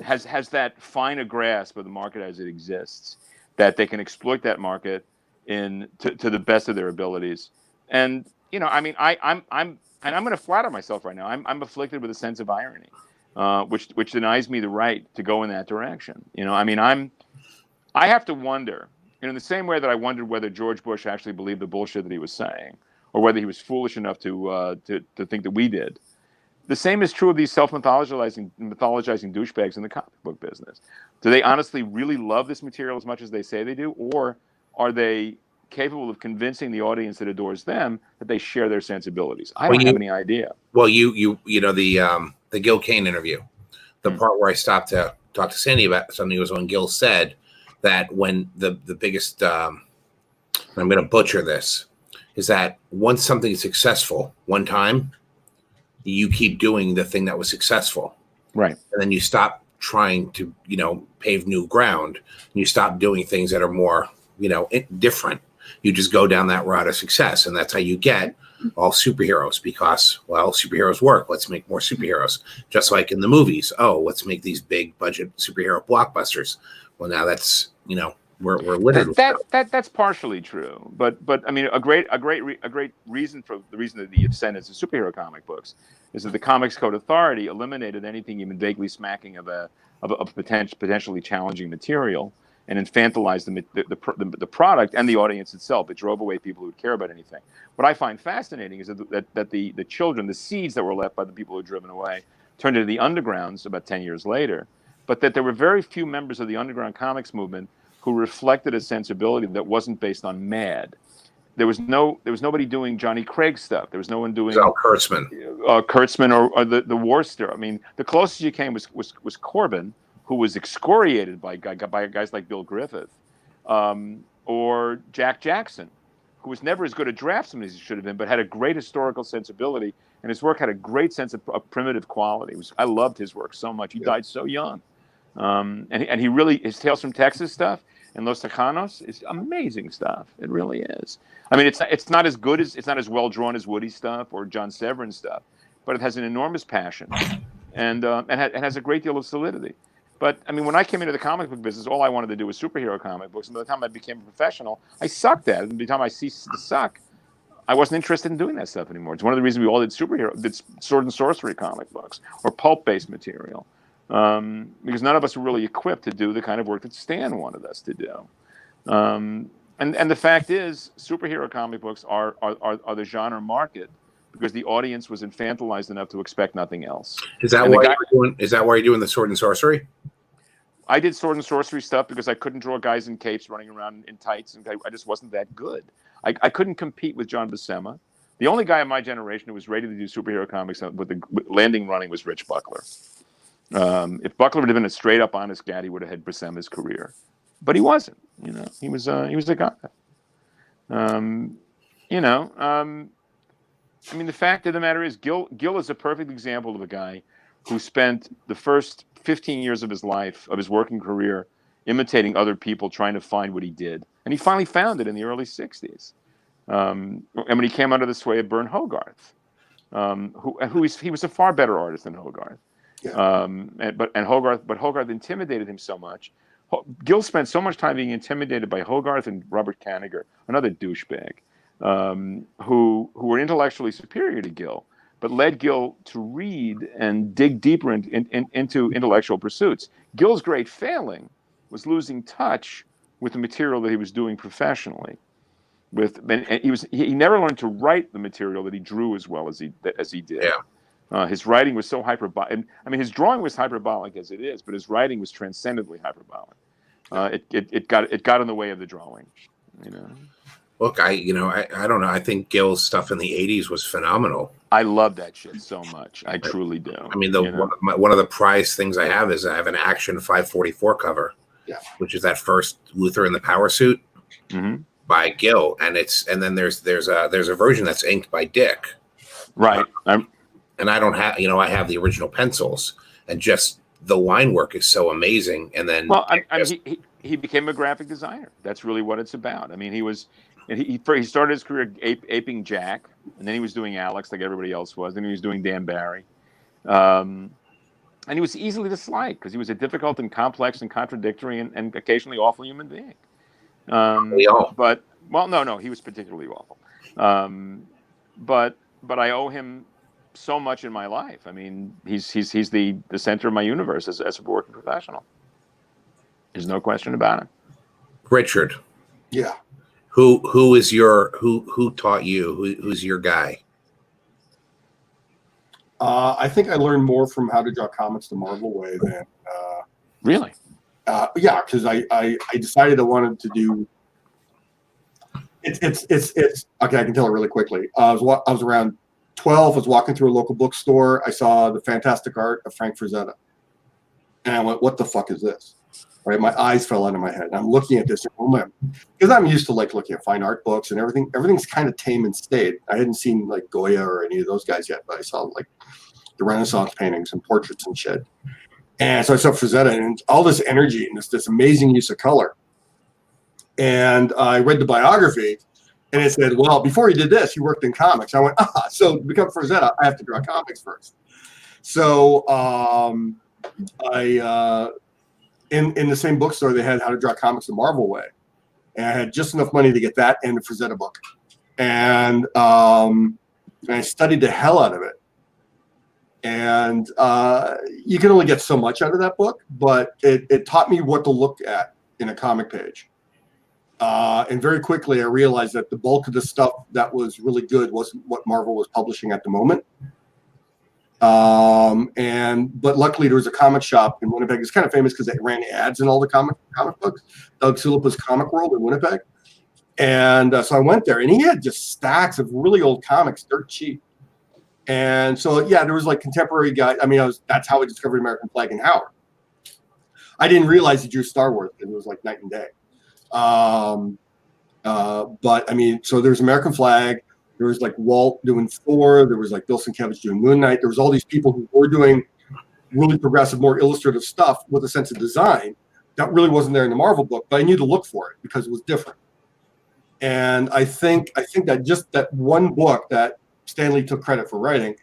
[SPEAKER 1] has that fine a grasp of the market as it exists, that they can exploit that market to the best of their abilities. And I'm going to flatter myself right now. I'm afflicted with a sense of irony, which denies me the right to go in that direction. I have to wonder, in the same way that I wondered whether George Bush actually believed the bullshit that he was saying, or whether he was foolish enough to think that we did. The same is true of these mythologizing douchebags in the comic book business. Do they honestly really love this material as much as they say they do, or are they capable of convincing the audience that adores them that they share their sensibilities? I don't have any idea.
[SPEAKER 3] Well, the Gil Kane interview, the part where I stopped to talk to Sandy about something was when Gil said that when the biggest, I'm going to butcher this, is that once something is successful one time, you keep doing the thing that was successful.
[SPEAKER 1] Right.
[SPEAKER 3] And then you stop trying to, pave new ground. And you stop doing things that are more, different. You just go down that route of success. And that's how you get all superheroes because, well, superheroes work. Let's make more superheroes. Just like in the movies. Oh, let's make these big budget superhero blockbusters. Well, now that's, we're littered.
[SPEAKER 1] That's partially true, but I mean, a great reason for the reason that the ascendance of superhero comic books is that the Comics Code Authority eliminated anything even vaguely smacking of potentially challenging material and infantilized the product and the audience itself. It drove away people who would care about anything. What I find fascinating is that the children, the seeds that were left by the people who were driven away, turned into the undergrounds about 10 years later, but that there were very few members of the underground comics movement who reflected a sensibility that wasn't based on mad. There was nobody doing Johnny Craig stuff. There was no one doing
[SPEAKER 3] Kurtzman,
[SPEAKER 1] or the war star. I mean, the closest you came was Corbin, who was excoriated by guys like Bill Griffith, or Jack Jackson, who was never as good a draftsman as he should have been, but had a great historical sensibility, and his work had a great sense of primitive quality. I loved his work so much. He died so young, and he really, his Tales from Texas stuff and Los Tejanos is amazing stuff. It really is. I mean, it's not as good as, it's not as well drawn as Woody stuff or John Severin stuff, but it has an enormous passion, and has a great deal of solidity. But I mean, when I came into the comic book business, all I wanted to do was superhero comic books. And by the time I became a professional, I sucked at it. And by the time I ceased to suck, I wasn't interested in doing that stuff anymore. It's one of the reasons we all did sword and sorcery comic books or pulp-based material, because none of us were really equipped to do the kind of work that Stan wanted us to do. And the fact is, superhero comic books are the genre market because the audience was infantilized enough to expect nothing else.
[SPEAKER 3] Is that why you're doing the sword and sorcery?
[SPEAKER 1] I did sword and sorcery stuff because I couldn't draw guys in capes running around in tights, and I just wasn't that good. I couldn't compete with John Buscema. The only guy in my generation who was ready to do superhero comics with landing running was Rich Buckler. If Buckler would have been a straight up honest guy, he would have had Buscema's career, but he wasn't. He was a guy. I mean, the fact of the matter is, Gil is a perfect example of a guy who spent the first 15 years of his life, of his working career, imitating other people, trying to find what he did. And he finally found it in the early 60s. And when he came under the sway of Bern Hogarth, he was a far better artist than Hogarth. Yeah. But Hogarth intimidated him so much. Gil spent so much time being intimidated by Hogarth and Robert Kanigher, another douchebag, who were intellectually superior to Gil, but led Gil to read and dig deeper into intellectual pursuits. Gil's great failing was losing touch with the material that he was doing professionally. He never learned to write the material that he drew as well as he did. Yeah. His writing was so hyperbolic. I mean, his drawing was hyperbolic as it is, but his writing was transcendently hyperbolic. It got in the way of the drawing.
[SPEAKER 3] Look, I don't know. I think Gil's stuff in the 80s was phenomenal.
[SPEAKER 1] I love that shit so much. I truly do.
[SPEAKER 3] I mean, one of the prized things I have is I have an Action 544 cover, which is that first Luthor in the power suit by Gil, and then there's a version that's inked by Dick,
[SPEAKER 1] right?
[SPEAKER 3] And I don't have, I have the original pencils, and just the line work is so amazing. And then,
[SPEAKER 1] he became a graphic designer. That's really what it's about. I mean, he started his career aping Jack, and then he was doing Alex like everybody else was. Then he was doing Dan Barry, and he was easily disliked because he was a difficult and complex and contradictory and occasionally awful human being. But he was particularly awful. But I owe him so much in my life. I mean, he's the center of my universe as a working professional. There's no question about it.
[SPEAKER 3] Richard.
[SPEAKER 4] Yeah.
[SPEAKER 3] Who taught you? Who's your guy?
[SPEAKER 4] I think I learned more from How to Draw Comics the Marvel Way than
[SPEAKER 1] really.
[SPEAKER 4] Yeah, because I decided I wanted to do. It's okay. I can tell it really quickly. I was around 12. I was walking through a local bookstore. I saw the fantastic art of Frank Frazetta, and I went, "What the fuck is this?" Right, my eyes fell out of my head. And I'm looking at this, because I'm used to looking at fine art books and everything. Everything's kind of tame and staid. I hadn't seen Goya or any of those guys yet, but I saw the Renaissance paintings and portraits and shit. And so I saw Frazetta and all this energy and this amazing use of color. And I read the biography, And it said, well, before he did this, he worked in comics. I went, so to become Frazetta, I have to draw comics first. So I in the same bookstore, they had How to Draw Comics the Marvel Way. And I had just enough money to get that and the Frazetta book. And I studied the hell out of it. And you can only get so much out of that book, but it taught me what to look at in a comic page. And very quickly, I realized that the bulk of the stuff that was really good wasn't what Marvel was publishing at the moment. But luckily, there was a comic shop in Winnipeg. It's kind of famous because they ran ads in all the comic books. Doug Sulipa's Comic World in Winnipeg. And so I went there, and he had just stacks of really old comics, dirt cheap. And so, yeah, there was like contemporary guys. I mean, that's how I discovered American Flag and Howard. I didn't realize he drew Star Wars, and it was like night and day. But I mean, so there's American Flag. There was like Walt doing Thor. There was like Bill Sienkiewicz doing Moon Knight. There was all these people who were doing really progressive, more illustrative stuff with a sense of design that really wasn't there in the Marvel book. But I knew to look for it because it was different. And I think that just that one book that Stan Lee took credit for writing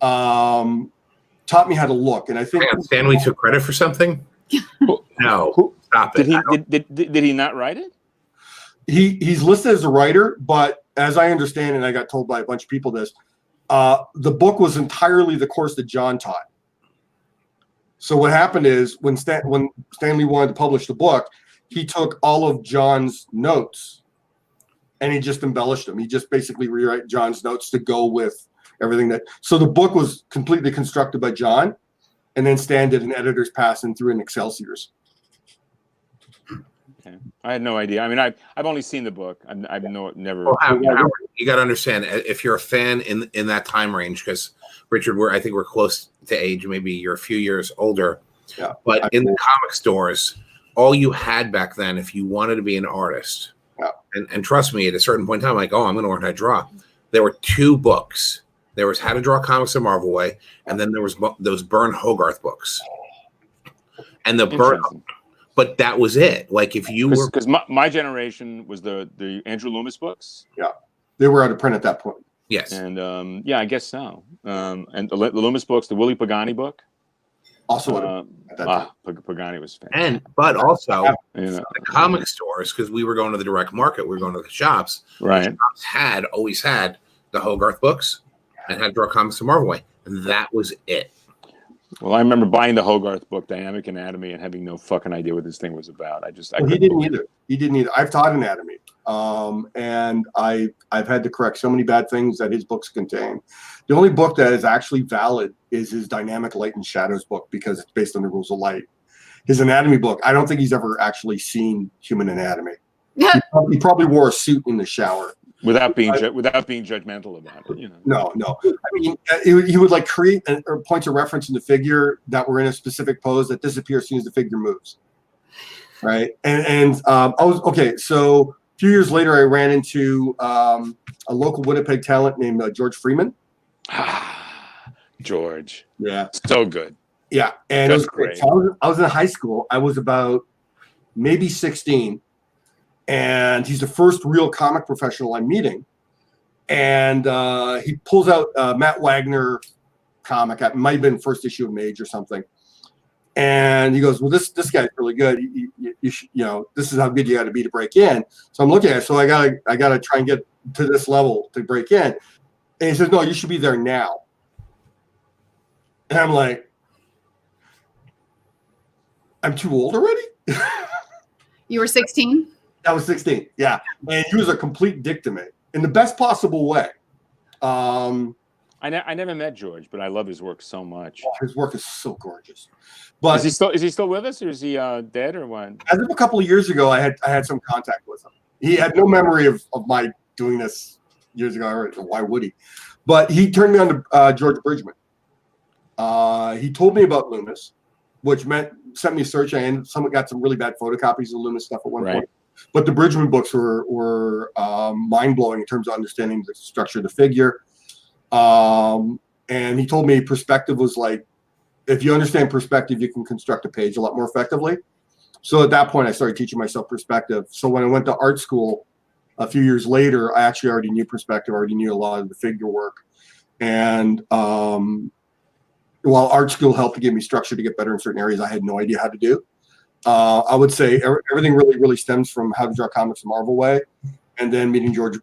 [SPEAKER 4] taught me how to look. And I think
[SPEAKER 3] Stan Lee took credit for something. No, stop it.
[SPEAKER 1] Did he not write it?
[SPEAKER 4] He's listed as a writer, but as I understand, and I got told by a bunch of people this, the book was entirely the course that John taught. So what happened is when Stan Lee wanted to publish the book, he took all of John's notes and he just embellished them. He just basically rewrite John's notes to go with everything that. So the book was completely constructed by John, and then Stan did an editor's pass and threw in Excelsiors.
[SPEAKER 1] Okay. I had no idea. I mean, I've only seen the book. I've never.
[SPEAKER 3] Well, Howard, you got to understand if you're a fan in that time range, because Richard, I think we're close to age. Maybe you're a few years older.
[SPEAKER 4] Yeah.
[SPEAKER 3] But in the comic stores, all you had back then, if you wanted to be an artist, and trust me, at a certain point in time, like, I'm going to learn how to draw. There were two books. There was How to Draw Comics the Marvel Way, and then there was those Byrne Hogarth books. And the Byrne. But that was it. Like if you were,
[SPEAKER 1] because my generation was the Andrew Loomis books.
[SPEAKER 4] Yeah, they were out of print at that point.
[SPEAKER 3] Yes,
[SPEAKER 1] and yeah, I guess so. And the Loomis books, the Willie Pagani book,
[SPEAKER 4] also at that time.
[SPEAKER 1] Pagani was fantastic.
[SPEAKER 3] But also
[SPEAKER 1] the
[SPEAKER 3] comic stores, because we were going to the direct market, we were going to the shops.
[SPEAKER 1] Right,
[SPEAKER 3] the shops always had the Hogarth books and How to Draw Comics the Marvel Way, and that was it.
[SPEAKER 1] Well, I remember buying the Hogarth book, Dynamic Anatomy, and having no fucking idea what this thing was about.
[SPEAKER 4] He didn't either. He didn't either. I've taught anatomy, and I've had to correct so many bad things that his books contain. The only book that is actually valid is his Dynamic Light and Shadows book because it's based on the rules of light. His anatomy book, I don't think he's ever actually seen human anatomy. He probably wore a suit in the shower.
[SPEAKER 1] Without being judgmental about it,
[SPEAKER 4] No. I mean, he would like create points of reference in the figure that were in a specific pose that disappear as soon as the figure moves, right? And I was okay. So a few years later, I ran into a local Winnipeg talent named George Freeman.
[SPEAKER 1] George,
[SPEAKER 4] yeah,
[SPEAKER 1] so good.
[SPEAKER 4] Yeah, and it was great. So I was in high school. I was about maybe 16. And he's the first real comic professional I'm meeting. And he pulls out a Matt Wagner comic. It might have been first issue of Mage or something. And he goes, well, this guy's really good. This is how good you got to be to break in. So I'm looking at it. So I gotta try and get to this level to break in. And he says, no, you should be there now. And I'm like, I'm too old already?
[SPEAKER 2] You were 16?
[SPEAKER 4] I was 16, yeah. And he was a complete dick to me in the best possible way.
[SPEAKER 1] I never met George, but I love his work so much.
[SPEAKER 4] Oh, his work is so gorgeous. But
[SPEAKER 1] is he still with us, or is he dead, or what?
[SPEAKER 4] As of a couple of years ago, I had some contact with him. He had no memory of my doing this years ago. Why would he? But he turned me on to George Bridgman. He told me about Loomis, which sent me searching. I got some really bad photocopies of Loomis stuff at one point. But the Bridgman books were mind-blowing in terms of understanding the structure of the figure. And he told me perspective was like, if you understand perspective, you can construct a page a lot more effectively. So at that point, I started teaching myself perspective. So when I went to art school, a few years later, I actually already knew perspective, already knew a lot of the figure work. And while art school helped to give me structure to get better in certain areas, I had no idea how to do. I would say everything really stems from How to Draw Comics the Marvel Way, and then meeting George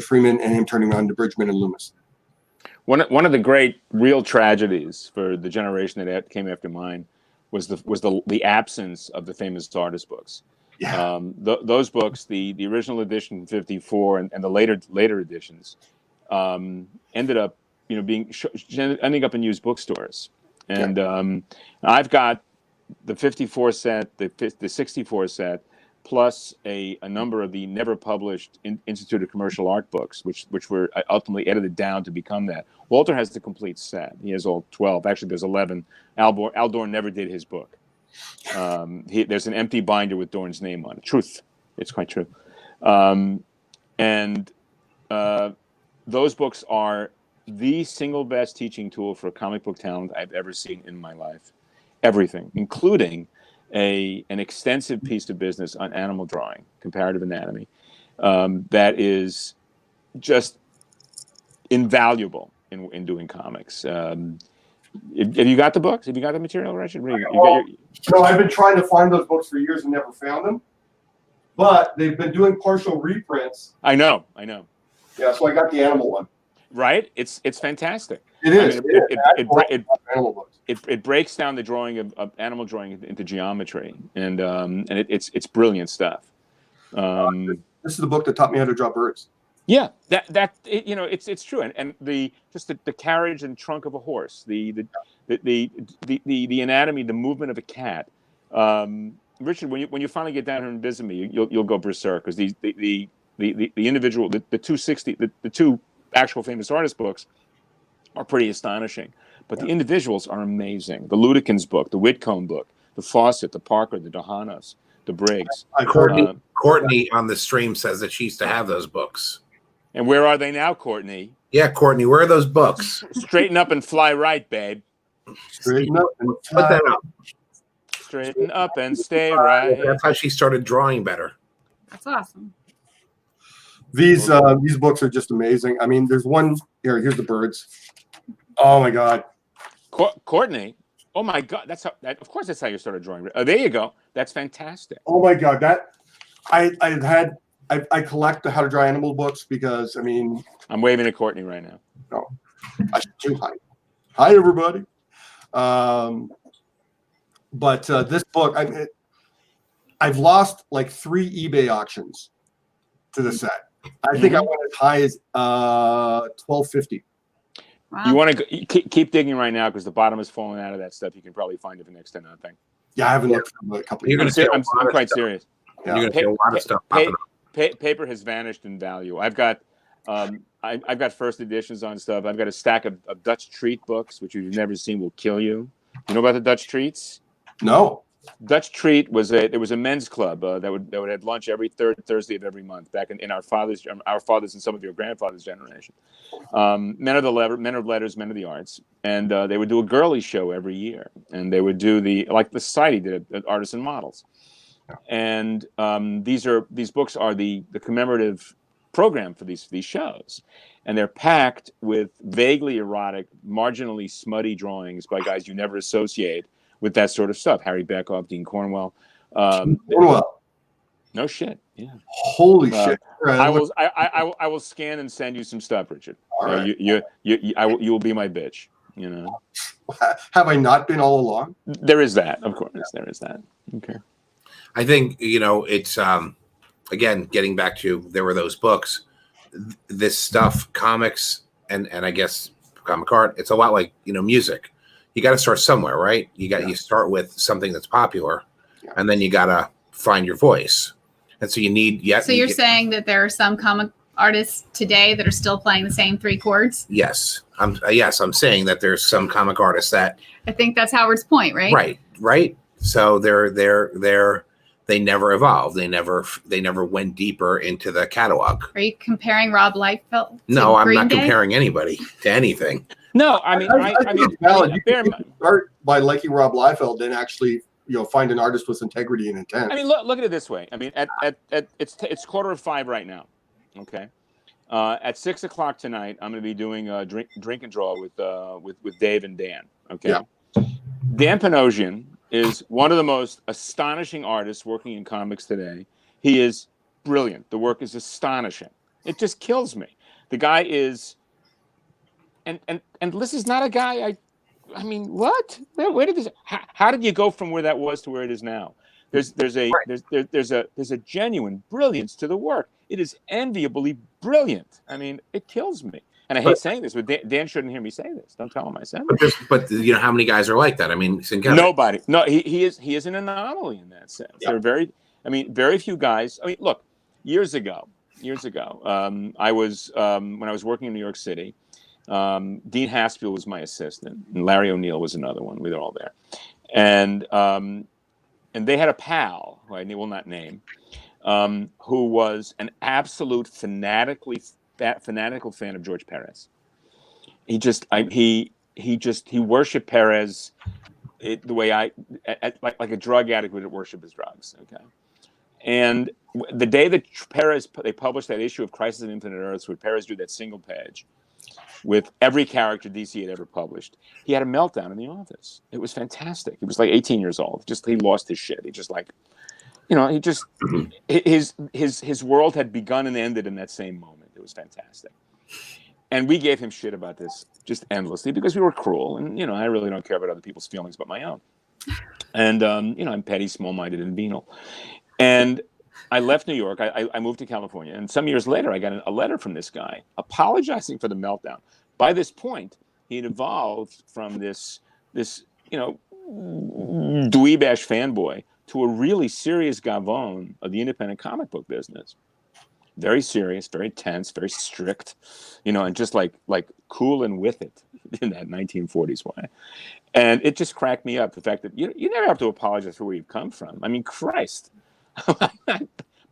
[SPEAKER 4] Freeman and him turning on to Bridgman and Loomis.
[SPEAKER 1] One of the great real tragedies for the generation that came after mine was the absence of the famous artist books.
[SPEAKER 4] Yeah.
[SPEAKER 1] Those books, the original edition 54 and the later editions, ended up ending up in used bookstores. And I've got the 54 set, the 64 set, plus a number of the never published Institute of Commercial Art books, which were ultimately edited down to become that. Walter has the complete set. He has all 12. Actually, there's 11. Al Dorn never did his book. There's an empty binder with Dorn's name on it. Truth. It's quite true. Those books are the single best teaching tool for comic book talent I've ever seen in my life. Everything, including an extensive piece of business on animal drawing, comparative anatomy, that is just invaluable in doing comics. Have you got the books? Have you got the material, Richard?
[SPEAKER 4] No, I've been trying to find those books for years and never found them. But they've been doing partial reprints.
[SPEAKER 1] I know.
[SPEAKER 4] Yeah, so I got the animal one.
[SPEAKER 1] Right? It's fantastic.
[SPEAKER 4] It is.
[SPEAKER 1] It breaks down the drawing of animal drawing into geometry, and it's brilliant stuff.
[SPEAKER 4] This is the book that taught me how to draw birds.
[SPEAKER 1] Yeah, it's true, and the carriage and trunk of a horse, the anatomy, the movement of a cat. Richard, when you finally get down here and visit me, you'll go berserk, because the individual, the 260, the two actual famous artist books are pretty astonishing, but the individuals are amazing. The Ludekins book, the Whitcomb book, the Fawcett, the Parker, the Dohanos, the Briggs.
[SPEAKER 3] Courtney on the stream says that she used to have those books.
[SPEAKER 1] And where are they now, Courtney?
[SPEAKER 3] Yeah, Courtney, where are those books?
[SPEAKER 1] Straighten up and fly right, babe.
[SPEAKER 4] Straighten up and
[SPEAKER 3] Put that up.
[SPEAKER 1] Straighten up and stay right.
[SPEAKER 3] That's how she started drawing better.
[SPEAKER 2] That's awesome.
[SPEAKER 4] These books are just amazing. I mean, there's one here. Here's the birds. Oh my God,
[SPEAKER 1] Courtney. Oh my God, of course that's how you started drawing. Oh, there you go. That's fantastic.
[SPEAKER 4] Oh my God, I collect the How to Draw Animal books because, I mean,
[SPEAKER 1] I'm waving at Courtney right now.
[SPEAKER 4] No, I should do hi everybody. But this book, I've lost like 3 eBay auctions to the set. I think I went as high as $12.50.
[SPEAKER 2] Wow.
[SPEAKER 1] You want to keep digging right now, because the bottom is falling out of that stuff. You can probably find it for next to nothing.
[SPEAKER 4] Yeah, I haven't looked for a couple of years.
[SPEAKER 1] I'm quite serious.
[SPEAKER 3] Yeah. You're going to see a lot of stuff popping up.
[SPEAKER 1] Paper has vanished in value. I've got first editions on stuff. I've got a stack of Dutch treat books, which you've never seen, will kill you. You know about the Dutch treats?
[SPEAKER 4] No.
[SPEAKER 1] Dutch treat was a men's club that would have lunch every third Thursday of every month back in our fathers and some of your grandfathers' generation. Men of letters, men of the arts, and they would do a girly show every year, and they would do the society did at Artists and Models, and these books are the commemorative program for these shows, and they're packed with vaguely erotic, marginally smutty drawings by guys you never associate with that sort of stuff. Harry Beckoff, Dean Cornwell.
[SPEAKER 4] Cornwell.
[SPEAKER 1] No shit. Yeah.
[SPEAKER 4] Holy shit.
[SPEAKER 1] I will scan and send you some stuff, Richard.
[SPEAKER 4] Right.
[SPEAKER 1] You will be my bitch. You know.
[SPEAKER 4] Have I not been all along?
[SPEAKER 1] There is that, of course. There is that. Okay.
[SPEAKER 3] I think it's again getting back to there were those books, this stuff, comics, and I guess comic art. It's a lot like music. You got to start somewhere, right? You start with something that's popular, and then you got to find your voice. And so you need. So
[SPEAKER 2] you're saying that there are some comic artists today that are still playing the same 3 chords?
[SPEAKER 3] Yes, I'm saying that there's some comic artists that.
[SPEAKER 2] I think that's Howard's point, right?
[SPEAKER 3] Right. So they never evolved. They never went deeper into the catalog.
[SPEAKER 2] Are you comparing Rob Liefeld?
[SPEAKER 3] No, I'm not comparing anybody to anything.
[SPEAKER 1] No, I mean,
[SPEAKER 4] it's valid. You can start by liking Rob Liefeld and actually find an artist with integrity and intent.
[SPEAKER 1] I mean, look at it this way. I mean, at it's 4:45 right now. Okay. At 6 o'clock tonight, I'm going to be doing a drink and draw with Dave and Dan. Okay. Yeah. Dan Panosian is one of the most astonishing artists working in comics today. He is brilliant. The work is astonishing. It just kills me. The guy is, and this is not a guy. I mean, what? Where did this? How did you go from where that was to where it is now? There's a genuine brilliance to the work. It is enviably brilliant. I mean, it kills me. And I hate saying this, but Dan shouldn't hear me say this. Don't tell him I said it.
[SPEAKER 3] But how many guys are like that? I mean,
[SPEAKER 1] nobody. No, he is an anomaly in that sense. Yeah. There are very few guys. I mean, look, years ago, I was when I was working in New York City. Dean Haspiel was my assistant, and Larry O'Neill was another one. We were all there, and they had a pal who I will not name, who was an absolute fanatical fan of George Perez. He worshipped Perez the way like a drug addict would worship his drugs. Okay, and the day that they published that issue of Crisis on Infinite Earths, where Perez drew that single page with every character DC had ever published, he had a meltdown in the office. It was fantastic. He was like 18 years old. He lost his shit. He just his world had begun and ended in that same moment. It was fantastic. And we gave him shit about this just endlessly because we were cruel. And, I really don't care about other people's feelings but my own. And, I'm petty, small-minded, and venal. And I left New York. I moved to California. And some years later, I got a letter from this guy apologizing for the meltdown. By this point, he had evolved from this dweebash fanboy to a really serious gavone of the independent comic book business. Very serious, very tense, very strict, and just like cool and with it in that 1940s way. And it just cracked me up, the fact that you never have to apologize for where you've come from. I mean, Christ.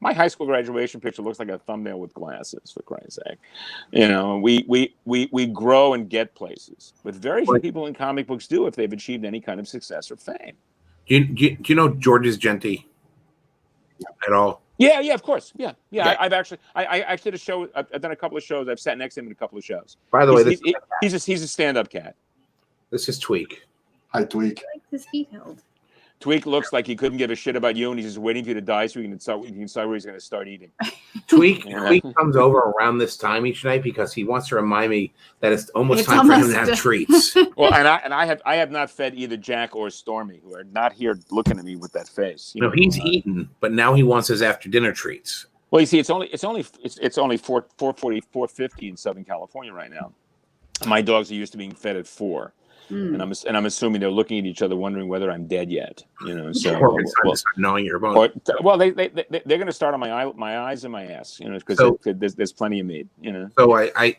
[SPEAKER 1] My high school graduation picture looks like a thumbnail with glasses, for Christ's sake. We grow and get places, but very few people in comic books do if they've achieved any kind of success or fame.
[SPEAKER 3] Do you know George's Genti at all?
[SPEAKER 1] Yeah, of course. Yeah. I actually did a show. I've done a couple of shows. I've sat next to him in a couple of shows.
[SPEAKER 3] By the way,
[SPEAKER 1] he's a stand-up cat.
[SPEAKER 3] This is Tweak.
[SPEAKER 4] Hi, Tweak.
[SPEAKER 2] He likes his feet held.
[SPEAKER 1] Tweak looks like he couldn't give a shit about you, and he's just waiting for you to die so he can decide where he's going to start eating.
[SPEAKER 3] Tweak comes over around this time each night because he wants to remind me that it's almost time for him to have treats.
[SPEAKER 1] Well, and I have not fed either Jack or Stormy, who are not here looking at me with that face.
[SPEAKER 3] He's eaten, but now he wants his after dinner treats.
[SPEAKER 1] Well, you see, it's only 4:50 in Southern California right now. My dogs are used to being fed at 4. And I'm assuming they're looking at each other, wondering whether I'm dead yet. So
[SPEAKER 3] knowing your bones.
[SPEAKER 1] Well, they're going to start on my eyes and my ass, because there's plenty of meat,
[SPEAKER 3] So I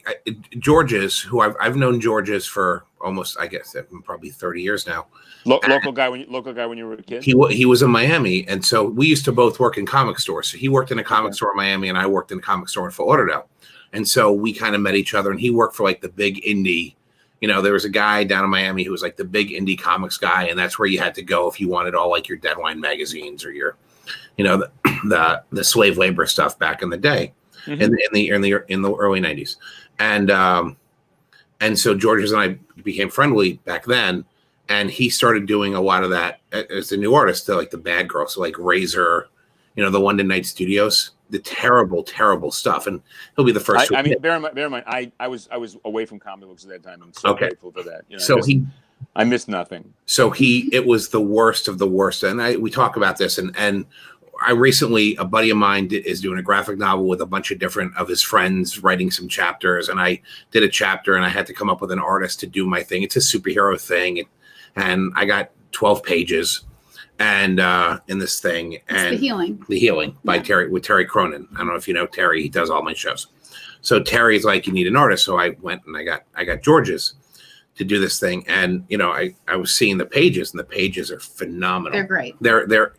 [SPEAKER 3] George's, who I've known George's for almost, I guess, probably 30 years now.
[SPEAKER 1] Local guy when you were a kid.
[SPEAKER 3] He was in Miami, and so we used to both work in comic stores. So he worked in a comic store in Miami, and I worked in a comic store in Fort Lauderdale. And so we kind of met each other, and he worked for like the big indie. There was a guy down in Miami who was like the big indie comics guy, and that's where you had to go if you wanted all like your Deadline magazines or your, the slave labor stuff back in the day, in the early 90s, and so George's and I became friendly back then, and he started doing a lot of that as a new artist, like the Bad Girl, so like Razor, the London Night Studios. The terrible stuff, and he'll be the first.
[SPEAKER 1] I mean, bear in mind, I was away from comic books at that time. I'm so grateful for that. I missed nothing.
[SPEAKER 3] So it was the worst of the worst, and we talk about this, and I recently, a buddy of mine is doing a graphic novel with a bunch of different of his friends, writing some chapters, and I did a chapter, and I had to come up with an artist to do my thing. It's a superhero thing, and I got 12 pages. And in this thing, and the healing by Terry Cronin. I don't know if you know Terry. He does all my shows. So Terry's like, you need an artist. So I went and I got George's to do this thing. And I was seeing the pages, and the pages are phenomenal.
[SPEAKER 2] They're great.
[SPEAKER 3] They're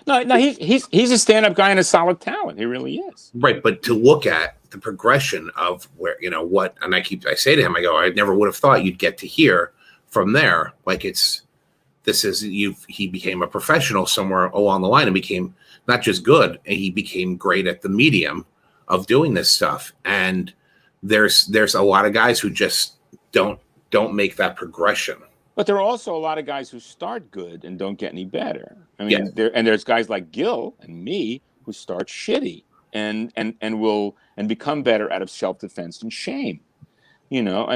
[SPEAKER 1] no. He's a stand-up guy and a solid talent. He really is.
[SPEAKER 3] Right, but to look at the progression of where what, and I say to him, I go, I never would have thought you'd get to here from there. Like it's he became a professional somewhere along the line and became not just good, he became great at the medium of doing this stuff. And there's a lot of guys who just don't make that progression.
[SPEAKER 1] But there are also a lot of guys who start good and don't get any better. I mean, there's guys like Gil and me who start shitty and become better out of self-defense and shame. You know,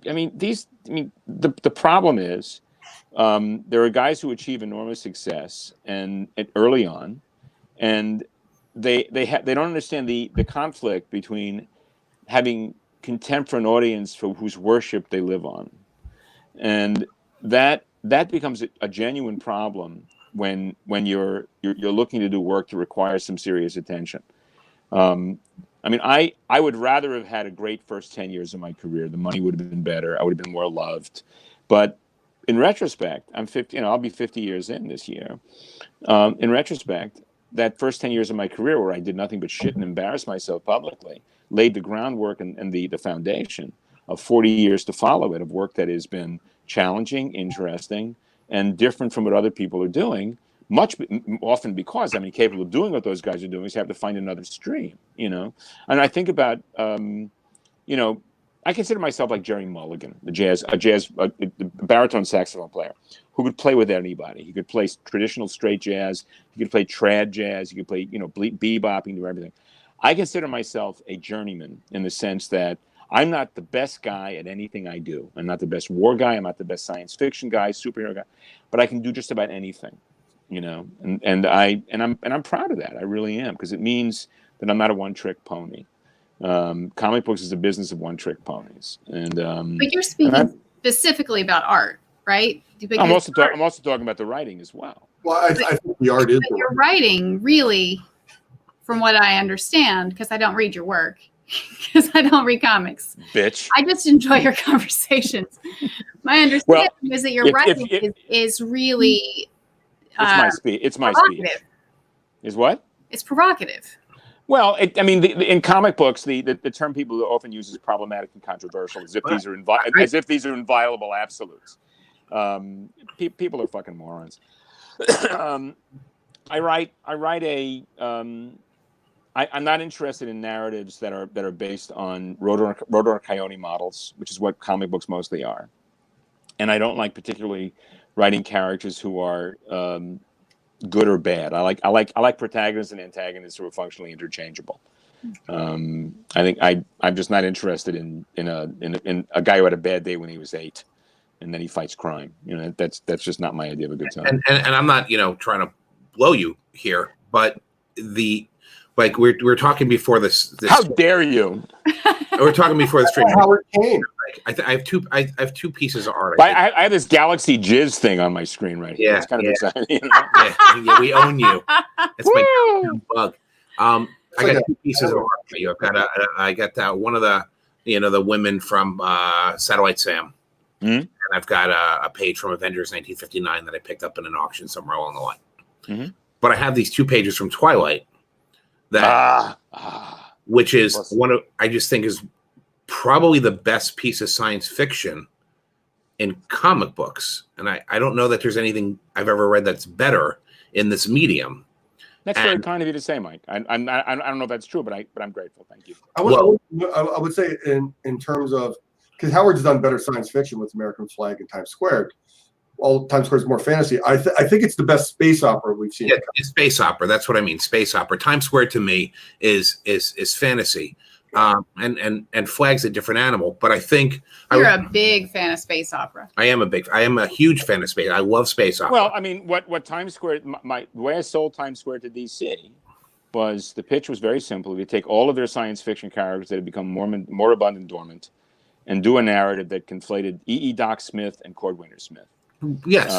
[SPEAKER 1] the problem is there are guys who achieve enormous success and early on, and they don't understand the conflict between having contempt for an audience for whose worship they live on. And that becomes a genuine problem when you're looking to do work that requires some serious attention. I would rather have had a great first 10 years of my career. The money would have been better. I would have been more loved. But in retrospect, I'm 50. I'll be 50 years in this year. In retrospect, that first 10 years of my career where I did nothing but shit and embarrass myself publicly laid the groundwork and the foundation of 40 years to follow it, of work that has been challenging, interesting, and different from what other people are doing, often because I'm incapable of doing what those guys are doing, so I have to find another stream, you know? And I think about, I consider myself like Jerry Mulligan, the baritone saxophone player who could play with anybody. He could play traditional straight jazz. He could play trad jazz. He could play, bebop. He can do everything. I consider myself a journeyman in the sense that I'm not the best guy at anything I do. I'm not the best war guy. I'm not the best science fiction guy, superhero guy, but I can do just about anything, you know. And I'm proud of that. I really am, because it means that I'm not a one-trick pony. Comic books is a business of one-trick ponies. And
[SPEAKER 2] but you're speaking specifically about art, right?
[SPEAKER 1] I'm also talking about the writing as well.
[SPEAKER 4] Well, I think the art is.
[SPEAKER 2] But your writing, really, from what I understand, because I don't read your work. Because I don't read comics.
[SPEAKER 1] Bitch.
[SPEAKER 2] I just enjoy your conversations. My understanding is that your writing is really
[SPEAKER 1] it's my speech. Is what?
[SPEAKER 2] It's provocative.
[SPEAKER 1] Well, in comic books, the term people often use is problematic and controversial, as if these are inviolable absolutes. People are fucking morons. I'm not interested in narratives that are based on rotor coyote models, which is what comic books mostly are. And I don't like particularly writing characters who are good or bad. I like protagonists and antagonists who are functionally interchangeable. I think I'm just not interested in a guy who had a bad day when he was 8, and then he fights crime. You know, that's just not my idea of a good time.
[SPEAKER 3] And I'm not trying to blow you here, but like we're talking before this.
[SPEAKER 1] How dare you?
[SPEAKER 3] We're talking before the stream.
[SPEAKER 4] Howard came.
[SPEAKER 3] I have two pieces of art.
[SPEAKER 1] I have this Galaxy Jizz thing on my screen right here. It's kind of exciting. You know?
[SPEAKER 3] Yeah, we own you. That's my bug. I got two pieces of art for you. I got one of the the women from Satellite Sam, and I've got a page from Avengers 1959 that I picked up in an auction somewhere along the line. But I have these 2 pages from Twilight. Which is I just think is probably the best piece of science fiction in comic books, and I don't know that there's anything I've ever read that's better in this medium.
[SPEAKER 1] That's very kind of you to say, Mike. I don't know if that's true, but I'm grateful. Thank you.
[SPEAKER 4] I would say in terms of, because Howard's done better science fiction with American Flag and Times Squared. Well, Times Square is more fantasy. I think it's the best space opera we've seen.
[SPEAKER 3] Yeah, it's space opera. That's what I mean. Space opera. Times Square to me is fantasy, and Flag's a different animal. But I think
[SPEAKER 2] you're a big fan of space opera.
[SPEAKER 3] I am a huge fan of space. I love space opera.
[SPEAKER 1] Well, I mean, what Times Square, the way I sold Times Square to DC was the pitch was very simple. You take all of their science fiction characters that had become more abundant dormant, and do a narrative that conflated E. Doc Smith and Cord Winter Smith.
[SPEAKER 3] Yes.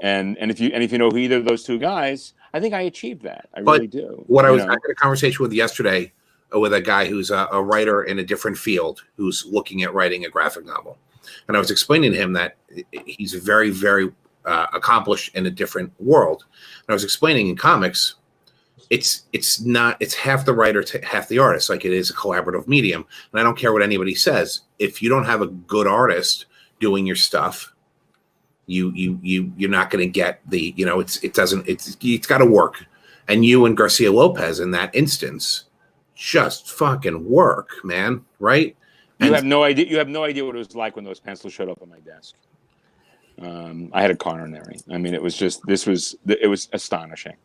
[SPEAKER 1] And if you know who either of those two guys, I think I achieved that. I really do.
[SPEAKER 3] I had a conversation with yesterday with a guy who's a writer in a different field who's looking at writing a graphic novel, and I was explaining to him that he's very, very accomplished in a different world. And I was explaining in comics, it's half the writer to half the artist, like it is a collaborative medium. And I don't care what anybody says. If you don't have a good artist doing your stuff, you're not going to get the, you know, it's got to work. And you and Garcia Lopez in that instance just fucking work, man. Right?
[SPEAKER 1] You have no idea. You have no idea what it was like when those pencils showed up on my desk. I had a coronary. I mean, it was astonishing.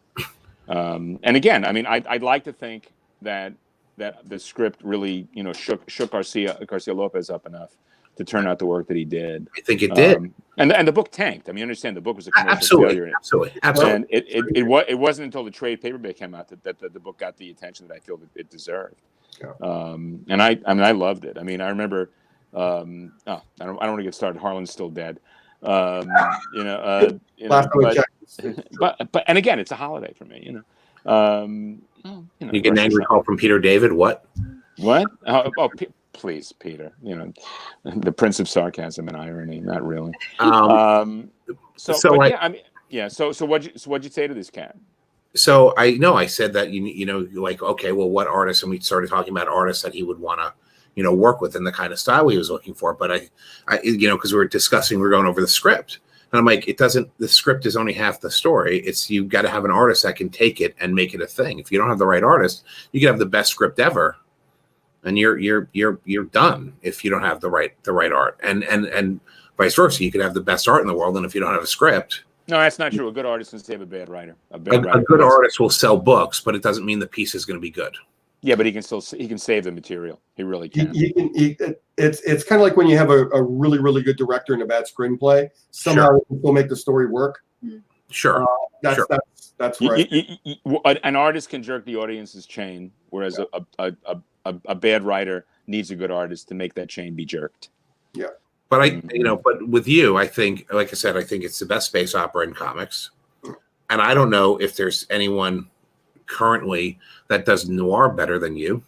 [SPEAKER 1] And again, I mean, I'd like to think that the script really, you know, shook Garcia Lopez up enough to turn out the work that he did.
[SPEAKER 3] I think it did.
[SPEAKER 1] And the book tanked. I mean, understand the book was a commercial failure.
[SPEAKER 3] Absolutely.
[SPEAKER 1] And it wasn't until the trade paperback came out that the book got the attention that I feel that it deserved. Yeah. And I loved it. I mean, I remember. I don't want to get started. Harlan's still dead. But and again, it's a holiday for me. You know.
[SPEAKER 3] You get an angry call from Peter David. What? Please, Peter. You know, the Prince of Sarcasm and Irony. Not really. So what'd you say to this cat? So I said that you know, like, okay, well, what artists? And we started talking about artists that he would want to, you know, work with and the kind of style he was looking for. But I you know, because we were going over the script, and I'm like, the script is only half the story. It's, you got to have an artist that can take it and make it a thing. If you don't have the right artist, you can have the best script ever, and you're done if you don't have the right art, and vice versa. You could have the best art in the world, and if you don't have a script. No,
[SPEAKER 1] that's not true. A good artist can save a bad writer.
[SPEAKER 3] A good artist will sell books, but it doesn't mean the piece is going to be good.
[SPEAKER 1] Yeah, but he can save the material. He really can.
[SPEAKER 4] It's kind of like when you have a really, really good director and a bad screenplay. Somehow it can still make the story work.
[SPEAKER 3] Sure.
[SPEAKER 4] That's right.
[SPEAKER 1] An artist can jerk the audience's chain, whereas a bad writer needs a good artist to make that chain be jerked.
[SPEAKER 4] Yeah.
[SPEAKER 3] But but with you, I think, like I said, I think it's the best space opera in comics. And I don't know if there's anyone currently that does noir better than you.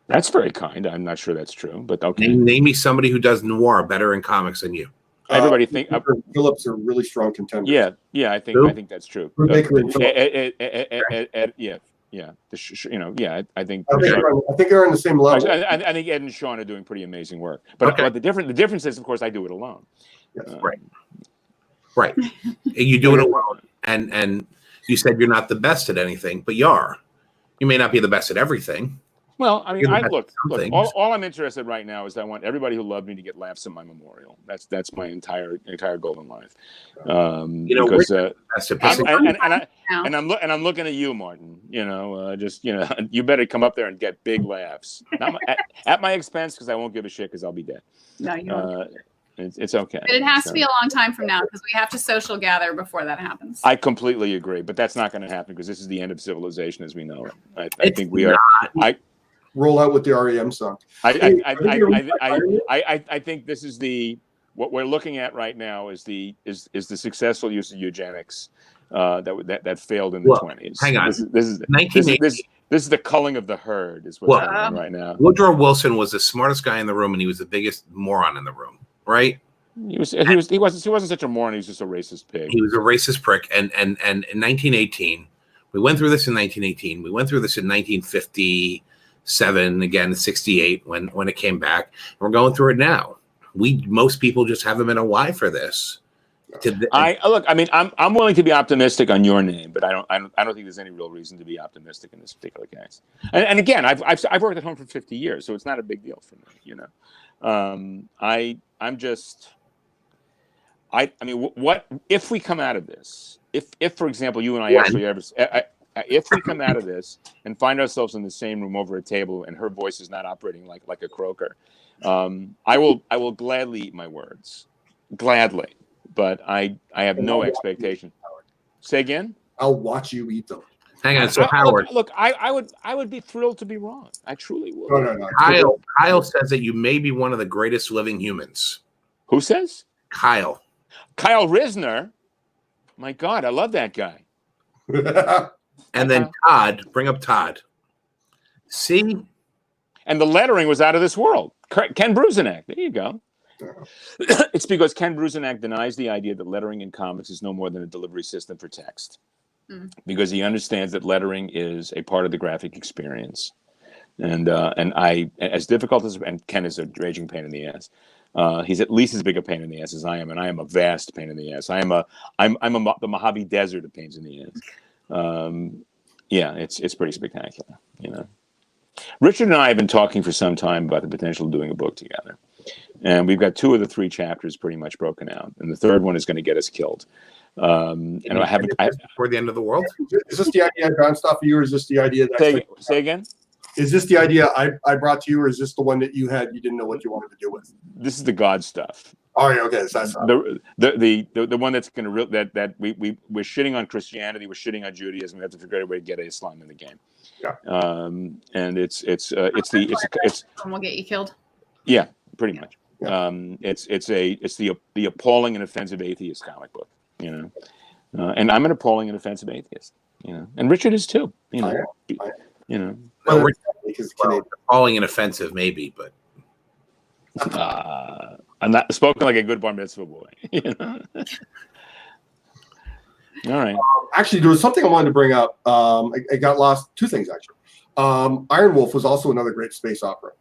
[SPEAKER 1] That's very kind. I'm not sure that's true, but okay.
[SPEAKER 3] Name me somebody who does noir better in comics than you.
[SPEAKER 1] Everybody think
[SPEAKER 4] Phillips are really strong contenders.
[SPEAKER 1] Yeah, I think that's true. I think
[SPEAKER 4] they're on the same level.
[SPEAKER 1] I think Ed and Sean are doing pretty amazing work. But the difference is, of course, I do it alone.
[SPEAKER 4] Yes.
[SPEAKER 3] Right. You do it alone, and you said you're not the best at anything, but you are. You may not be the best at everything.
[SPEAKER 1] Well, I mean, look. All I'm interested right now is I want everybody who loved me to get laughs at my memorial. That's my entire goal in life. I'm looking at you, Martin. You better come up there and get big laughs. Not at my expense, because I won't give a shit, because I'll be dead.
[SPEAKER 2] No, you won't.
[SPEAKER 1] It's okay.
[SPEAKER 2] But it has to be a long time from now, because we have to social gather before that happens.
[SPEAKER 1] I completely agree, but that's not going to happen, because this is the end of civilization as we know it. I think we are.
[SPEAKER 4] Roll out with the REM song.
[SPEAKER 1] I think this is what we're looking at right now is the successful use of eugenics that failed in the 20s.
[SPEAKER 3] Hang on.
[SPEAKER 1] This is the culling of the herd is what's happening right now.
[SPEAKER 3] Woodrow Wilson was the smartest guy in the room, and he was the biggest moron in the room, right?
[SPEAKER 1] He wasn't such a moron. He was just a racist pig.
[SPEAKER 3] He was a racist prick. And in 1918, we went through this in 1918. We went through this in 1957, again 68 when it came back. And we're going through it now. Most people just haven't been alive for this.
[SPEAKER 1] I'm willing to be optimistic on your name, but I don't think there's any real reason to be optimistic in this particular case. And again, I've worked at home for 50 years, so it's not a big deal for me. What if we come out of this? If for example, you and I actually if we come out of this and find ourselves in the same room over a table and her voice is not operating like a croaker, I will gladly eat my words, gladly. But I have no expectation. Say again?
[SPEAKER 4] I'll watch you eat them.
[SPEAKER 3] Hang on. So Howard,
[SPEAKER 1] look, I would be thrilled to be wrong. I truly would.
[SPEAKER 4] No.
[SPEAKER 3] Kyle says that you may be one of the greatest living humans.
[SPEAKER 1] Who says?
[SPEAKER 3] Kyle
[SPEAKER 1] Risner. My God, I love that guy.
[SPEAKER 3] And then Todd, bring up Todd. See?
[SPEAKER 1] And the lettering was out of this world. Ken Bruzenak. There you go. It's because Ken Bruzenak denies the idea that lettering in comics is no more than a delivery system for text. Because he understands that lettering is a part of the graphic experience. And I, as difficult as, and Ken is a raging pain in the ass. He's at least as big a pain in the ass as I am, and I am a vast pain in the ass. I'm the Mojave Desert of pains in the ass. Yeah, it's pretty spectacular, you know. Richard and I have been talking for some time about the potential of doing a book together, and we've got 2 of the 3 chapters pretty much broken out, and the 3rd one is going to get us killed. And I haven't
[SPEAKER 3] before the end of the world.
[SPEAKER 4] Is this the idea I bounced off of you, or is this the idea that
[SPEAKER 1] say again?
[SPEAKER 4] Is this the idea I brought to you, or is this the one that you had you didn't know what you wanted to do with?
[SPEAKER 1] This is the God stuff.
[SPEAKER 4] Oh, yeah, okay, so that's
[SPEAKER 1] the one that's going to that we're shitting on Christianity, we're shitting on Judaism. We have to figure out a way to get Islam in the game.
[SPEAKER 4] Yeah.
[SPEAKER 2] And will get you killed.
[SPEAKER 1] Yeah, pretty much.
[SPEAKER 4] Yeah.
[SPEAKER 1] It's the appalling and offensive atheist comic book, you know. And I'm an appalling and offensive atheist, you know. And Richard is too, you know. You know.
[SPEAKER 3] Well, appalling and offensive, maybe, but
[SPEAKER 1] I'm not spoken like a good bar mitzvah boy. You know? All right.
[SPEAKER 4] Actually, there was something I wanted to bring up. I got lost. 2 things actually. Iron Wolf was also another great space opera.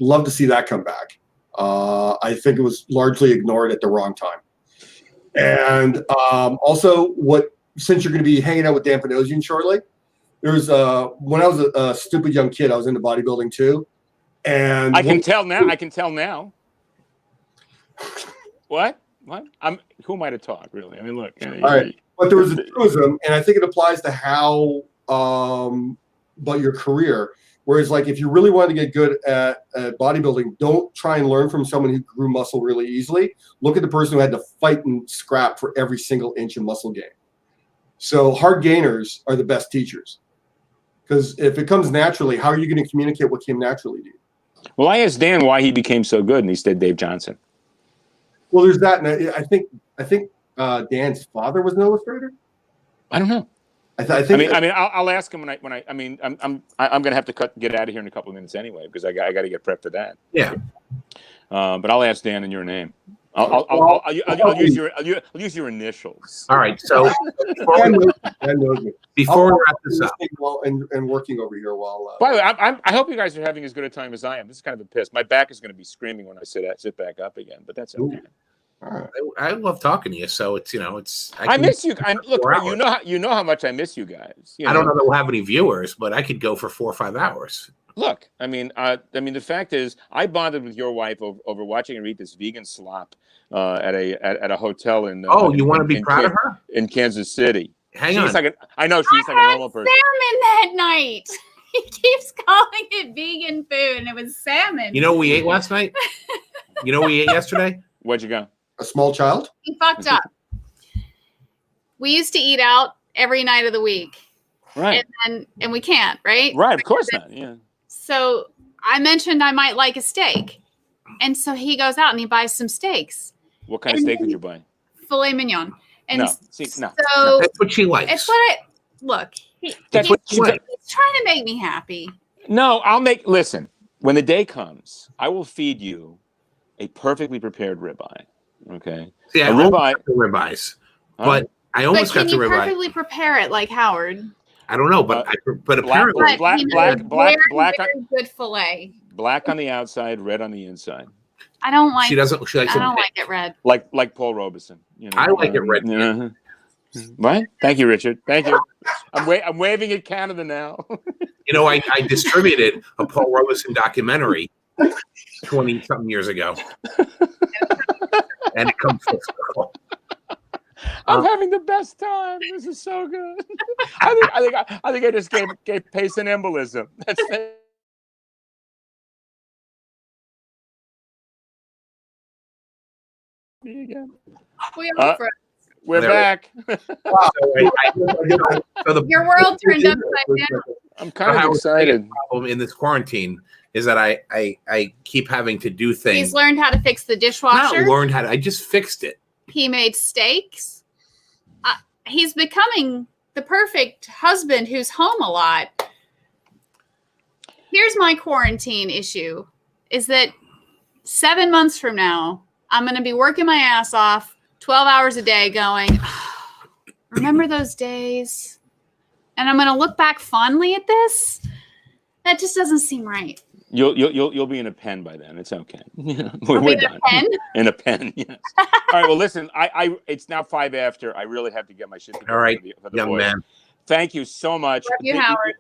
[SPEAKER 4] Love to see that come back. I think it was largely ignored at the wrong time. And also, since you're going to be hanging out with Dan Panosian shortly, there's when I was a stupid young kid, I was into bodybuilding too. And
[SPEAKER 1] I can tell now. What? Who am I to talk, really? I mean, look.
[SPEAKER 4] All right. But there was a truism, and I think it applies to how, but your career. Whereas, like, if you really want to get good at bodybuilding, don't try and learn from someone who grew muscle really easily. Look at the person who had to fight and scrap for every single inch of muscle gain. So hard gainers are the best teachers. Because if it comes naturally, how are you going to communicate what came naturally to you?
[SPEAKER 1] Well, I asked Dan why he became so good, and he said Dave Johnson.
[SPEAKER 4] Well, there's that, and I think Dan's father was an illustrator.
[SPEAKER 1] I don't know.
[SPEAKER 4] I think.
[SPEAKER 1] I'll ask him when I. I mean, I'm going to have to get out of here in a couple of minutes anyway because I got to get prepped for that.
[SPEAKER 3] Yeah.
[SPEAKER 1] But I'll ask Dan in your name. I'll use your initials.
[SPEAKER 3] All right. So before we wrap this up,
[SPEAKER 4] and working over here while.
[SPEAKER 1] By the way, I hope you guys are having as good a time as I am. This is kind of a piss. My back is going to be screaming when I sit back up again, but that's okay.
[SPEAKER 4] All right.
[SPEAKER 3] I love talking to you, so it's
[SPEAKER 1] I miss you. Look, you know how much I miss you guys.
[SPEAKER 3] I don't know that we'll have any viewers, but I could go for 4 or 5 hours.
[SPEAKER 1] Look, I mean, the fact is, I bonded with your wife over watching her eat this vegan slop at a hotel in.
[SPEAKER 3] You want to be proud of her
[SPEAKER 1] in Kansas City?
[SPEAKER 3] Hang on,
[SPEAKER 1] I know she's like a normal person.
[SPEAKER 2] Salmon that night. He keeps calling it vegan food, and it was salmon.
[SPEAKER 3] You know what we ate last night? You know what we ate yesterday?
[SPEAKER 1] Where'd you go?
[SPEAKER 4] A small child?
[SPEAKER 2] He fucked up. We used to eat out every night of the week.
[SPEAKER 1] Right.
[SPEAKER 2] And we can't, right?
[SPEAKER 1] Right, of course not. Yeah.
[SPEAKER 2] So I mentioned I might like a steak. And so he goes out and he buys some steaks.
[SPEAKER 1] What kind of steak did you buy?
[SPEAKER 2] Filet mignon. And
[SPEAKER 1] no.
[SPEAKER 2] So
[SPEAKER 3] that's what she likes.
[SPEAKER 2] It's what look. He's trying to make me happy.
[SPEAKER 1] No, listen, when the day comes, I will feed you a perfectly prepared ribeye. Okay.
[SPEAKER 3] Yeah,
[SPEAKER 1] a ribeye.
[SPEAKER 3] Ribeyes. But I almost got the ribeye.
[SPEAKER 2] Can you perfectly prepare it like Howard?
[SPEAKER 3] I don't know, but apparently
[SPEAKER 1] black
[SPEAKER 2] good fillet.
[SPEAKER 1] Black on the outside, red on the inside.
[SPEAKER 2] I don't like.
[SPEAKER 3] She doesn't. She likes.
[SPEAKER 2] I don't like it red.
[SPEAKER 1] Like Paul Robeson. You know,
[SPEAKER 3] I like it red.
[SPEAKER 1] You know? What? Thank you, Richard. Thank you. I'm waving at Canada now.
[SPEAKER 3] You know, I distributed a Paul Robeson documentary 20-something years ago, and it comes full circle.
[SPEAKER 1] I'm having the best time. This is so good. I think I just gave Pace an embolism. That's it. Me again. We're back.
[SPEAKER 3] Wow. So
[SPEAKER 2] your world turned upside down.
[SPEAKER 1] I'm kind of excited.
[SPEAKER 3] The problem in this quarantine is that I keep having to do things.
[SPEAKER 2] He's learned how to fix the dishwasher.
[SPEAKER 3] Not learned how to. I just fixed it.
[SPEAKER 2] He made steaks. He's becoming the perfect husband who's home a lot. Here's my quarantine issue, is that 7 months from now, I'm going to be working my ass off 12 hours a day going, oh, remember those days? And I'm going to look back fondly at this. That just doesn't seem right.
[SPEAKER 1] You'll be in a pen by then. It's okay.
[SPEAKER 2] I'll be
[SPEAKER 1] We're
[SPEAKER 2] in a
[SPEAKER 1] done.
[SPEAKER 2] pen?
[SPEAKER 1] In a pen, yes. All right. Well, listen. It's now 5 after. I really have to get my shit together.
[SPEAKER 3] All right,
[SPEAKER 1] for the
[SPEAKER 3] young
[SPEAKER 1] boys.
[SPEAKER 3] man.
[SPEAKER 1] Thank you so much.
[SPEAKER 2] Love you, Howard.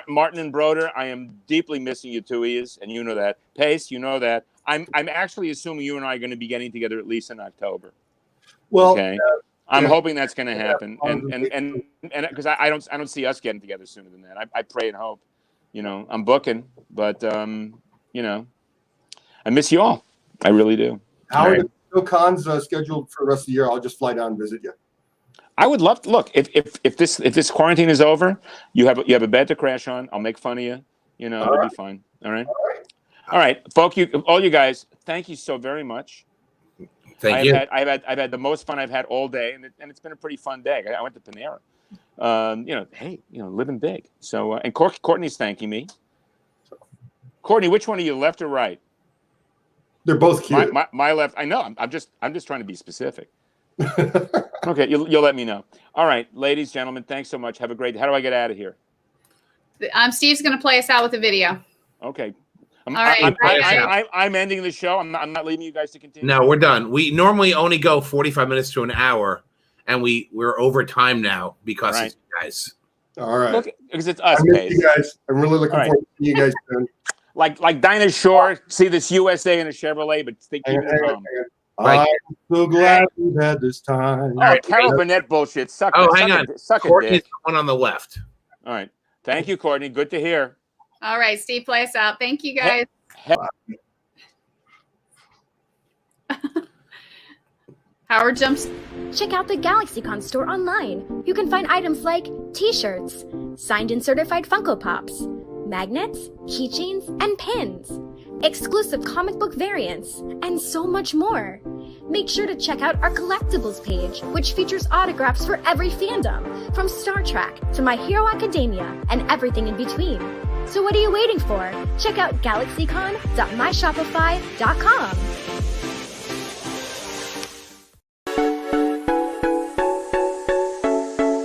[SPEAKER 1] Martin and Broder, I am deeply missing you two ears, and you know that. Pace, you know that. I'm actually assuming you and I are going to be getting together at least in October.
[SPEAKER 4] Well,
[SPEAKER 1] okay. I'm
[SPEAKER 4] yeah.
[SPEAKER 1] hoping that's going to happen, and because I don't see us getting together sooner than that. I pray and hope. You know, I'm booking, but you know, I miss you all. I really do.
[SPEAKER 4] Howard, if no cons scheduled for the rest of the year, I'll just fly down and visit you.
[SPEAKER 1] I would love to look if this quarantine is over. You have a bed to crash on. I'll make fun of you. You know, it'll be fine. All right. All right, folks. All you guys. Thank you so very much.
[SPEAKER 3] Thank you.
[SPEAKER 1] I've had the most fun I've had all day, and it's been a pretty fun day. I went to Panera. You know, hey, you know, living big. So, and Courtney's thanking me. Courtney, which one are you, left or right?
[SPEAKER 4] They're both cute.
[SPEAKER 1] My left. I know. I'm just trying to be specific. Okay, you'll let me know. All right, ladies, gentlemen, thanks so much. Have a great day. How do I get out of here?
[SPEAKER 2] Steve's going to play us out with a video.
[SPEAKER 1] Okay.
[SPEAKER 2] All right.
[SPEAKER 1] I'm ending the show. I'm not leaving you guys to continue.
[SPEAKER 3] No, we're done. We normally only go 45 minutes to an hour, and we're over time now because of you guys.
[SPEAKER 4] All right.
[SPEAKER 1] Look, because it's us,
[SPEAKER 4] I miss you guys. I'm really looking forward to seeing you guys soon.
[SPEAKER 1] Like Dinah Shore, see this USA in a Chevrolet, but keep it calm.
[SPEAKER 4] I'm so glad we've had this time.
[SPEAKER 1] Oh, Carol Burnett bullshit. Suck
[SPEAKER 3] hang on.
[SPEAKER 1] Suck it,
[SPEAKER 3] Courtney's
[SPEAKER 1] dick.
[SPEAKER 3] the one on the left.
[SPEAKER 1] All right. Thank you, Courtney. Good to hear.
[SPEAKER 2] All right, Steve, play us out. Thank you, guys. Howard jumps.
[SPEAKER 5] Check out the GalaxyCon store online. You can find items like t-shirts, signed and certified Funko Pops, magnets, keychains, and pins, exclusive comic book variants, and so much more. Make sure to check out our collectibles page, which features autographs for every fandom, from Star Trek to My Hero Academia and everything in between. So what are you waiting for? Check out GalaxyCon.myshopify.com.